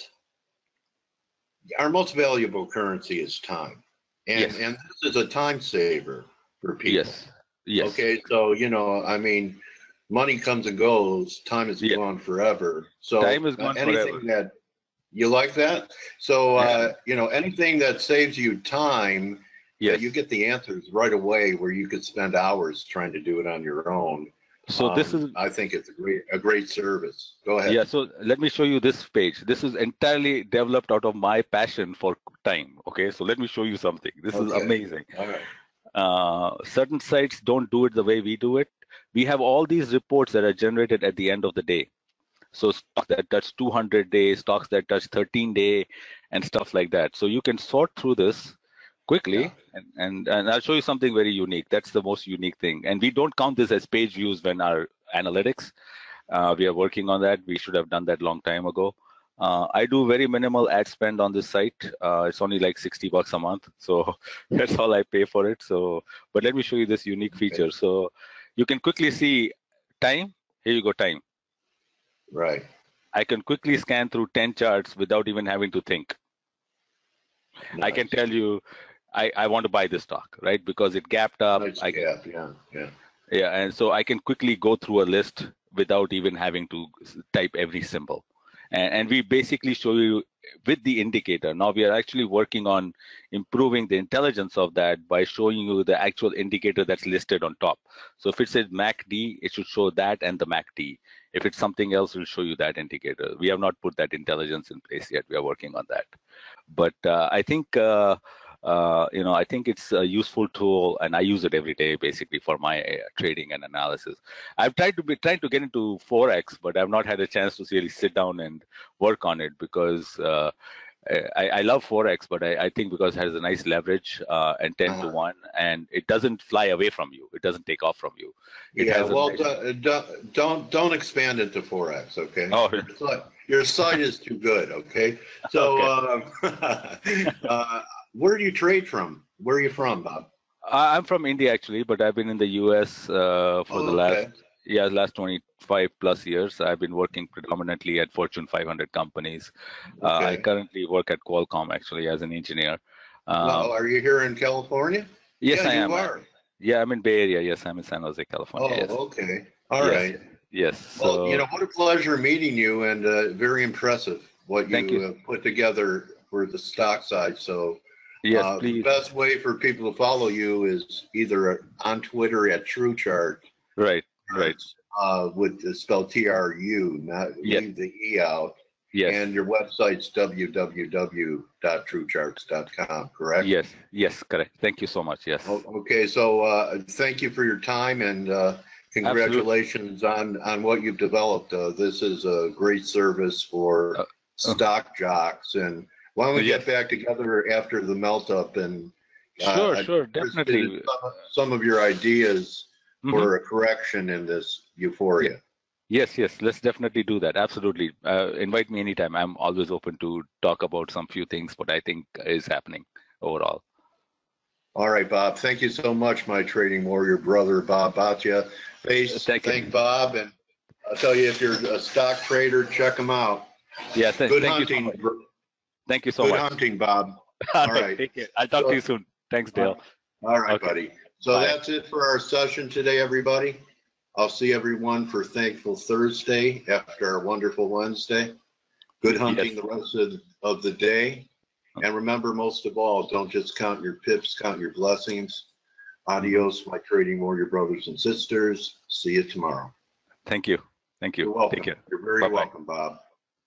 Speaker 1: our most valuable currency is time, and this is a time saver for people.
Speaker 5: Yes.
Speaker 1: Okay, so I mean, money comes and goes, time is gone forever. So
Speaker 5: time is gone
Speaker 1: anything
Speaker 5: forever.
Speaker 1: that you like that. So anything that saves you time, you get the answers right away where you could spend hours trying to do it on your own.
Speaker 5: So this is,
Speaker 1: I think it's a great service. Go ahead.
Speaker 5: Yeah, so let me show you this page. This is entirely developed out of my passion for time. Okay, so let me show you something. This is amazing.
Speaker 1: All right.
Speaker 5: Certain sites don't do it the way we do it. We have all these reports that are generated at the end of the day. So stocks that touch 200 days, stocks that touch 13 day, and stuff like that. So you can sort through this quickly, and I'll show you something very unique. That's the most unique thing. And we don't count this as page views when our analytics. We are working on that. We should have done that long time ago. I do very minimal ad spend on this site. It's only like $60 a month. So that's all I pay for it. So, but let me show you this unique feature. So you can quickly see time. Here you go, time.
Speaker 1: Right.
Speaker 5: I can quickly scan through 10 charts without even having to think. I can tell you, I want to buy this stock, right? Because it gapped up.
Speaker 1: Nice gap, yeah.
Speaker 5: Yeah, and so I can quickly go through a list without even having to type every symbol. And we basically show you with the indicator. Now we are actually working on improving the intelligence of that by showing you the actual indicator that's listed on top. So if it says MACD, it should show that and the MACD. If it's something else, we'll show you that indicator. We have not put that intelligence in place yet. We are working on that. But I think I think it's a useful tool, and I use it every day basically for my trading and analysis. I've trying to get into Forex, but I've not had a chance to really sit down and work on it because I love Forex, but I think because it has a nice leverage and 10 to 1, and it doesn't fly away from you. It doesn't take off from you.
Speaker 1: Don't expand into Forex, okay?
Speaker 5: Oh.
Speaker 1: Your site is too good, okay? So where do you trade from? Where are you from, Bob?
Speaker 5: I'm from India actually, but I've been in the US for the last 25 plus years. I've been working predominantly at Fortune 500 companies. I currently work at Qualcomm actually as an engineer.
Speaker 1: Are you here in California?
Speaker 5: Yes, I am.
Speaker 1: You are.
Speaker 5: Yeah, I'm in Bay Area. Yes, I'm in San Jose, California. Yes.
Speaker 1: Okay. All right.
Speaker 5: Yes.
Speaker 1: Well, what a pleasure meeting you, and very impressive what you have put together for the stock side. So
Speaker 5: yes, please.
Speaker 1: The best way for people to follow you is either on Twitter at TrueChart.
Speaker 5: Right.
Speaker 1: With spelled TRU, not leave the E out.
Speaker 5: Yes.
Speaker 1: And your website's www.truecharts.com, correct?
Speaker 5: Yes, correct. Thank you so much. Yes.
Speaker 1: Okay, so thank you for your time, and congratulations on what you've developed. This is a great service for stock jocks, and why don't we get back together after the melt up and
Speaker 5: sure, definitely
Speaker 1: some of your ideas for a correction in this euphoria.
Speaker 5: Yes, let's definitely do that. Absolutely. Invite me anytime. I'm always open to talk about some few things, what I think is happening overall.
Speaker 1: All right, Bob. Thank you so much, my trading warrior brother, Bob Bhatia. Thank Bob, and I'll tell you, if you're a stock trader, check him out.
Speaker 5: Yeah,
Speaker 1: good hunting.
Speaker 5: Thank you so much.
Speaker 1: Good hunting, Bob. All right.
Speaker 5: Take care. I'll talk to you soon. Thanks, Dale.
Speaker 1: All right, buddy. So that's it for our session today, everybody. I'll see everyone for Thankful Thursday after our wonderful Wednesday. Good hunting the rest of the day. And remember, most of all, don't just count your pips, count your blessings. Adios, my trading warrior brothers and sisters. See you tomorrow.
Speaker 5: Thank you.
Speaker 1: You're welcome.
Speaker 5: Take care.
Speaker 1: You're very welcome, Bob.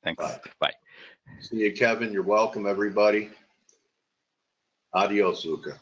Speaker 5: Thanks. Bye.
Speaker 1: See you, Kevin. You're welcome, everybody. Adios, Luca.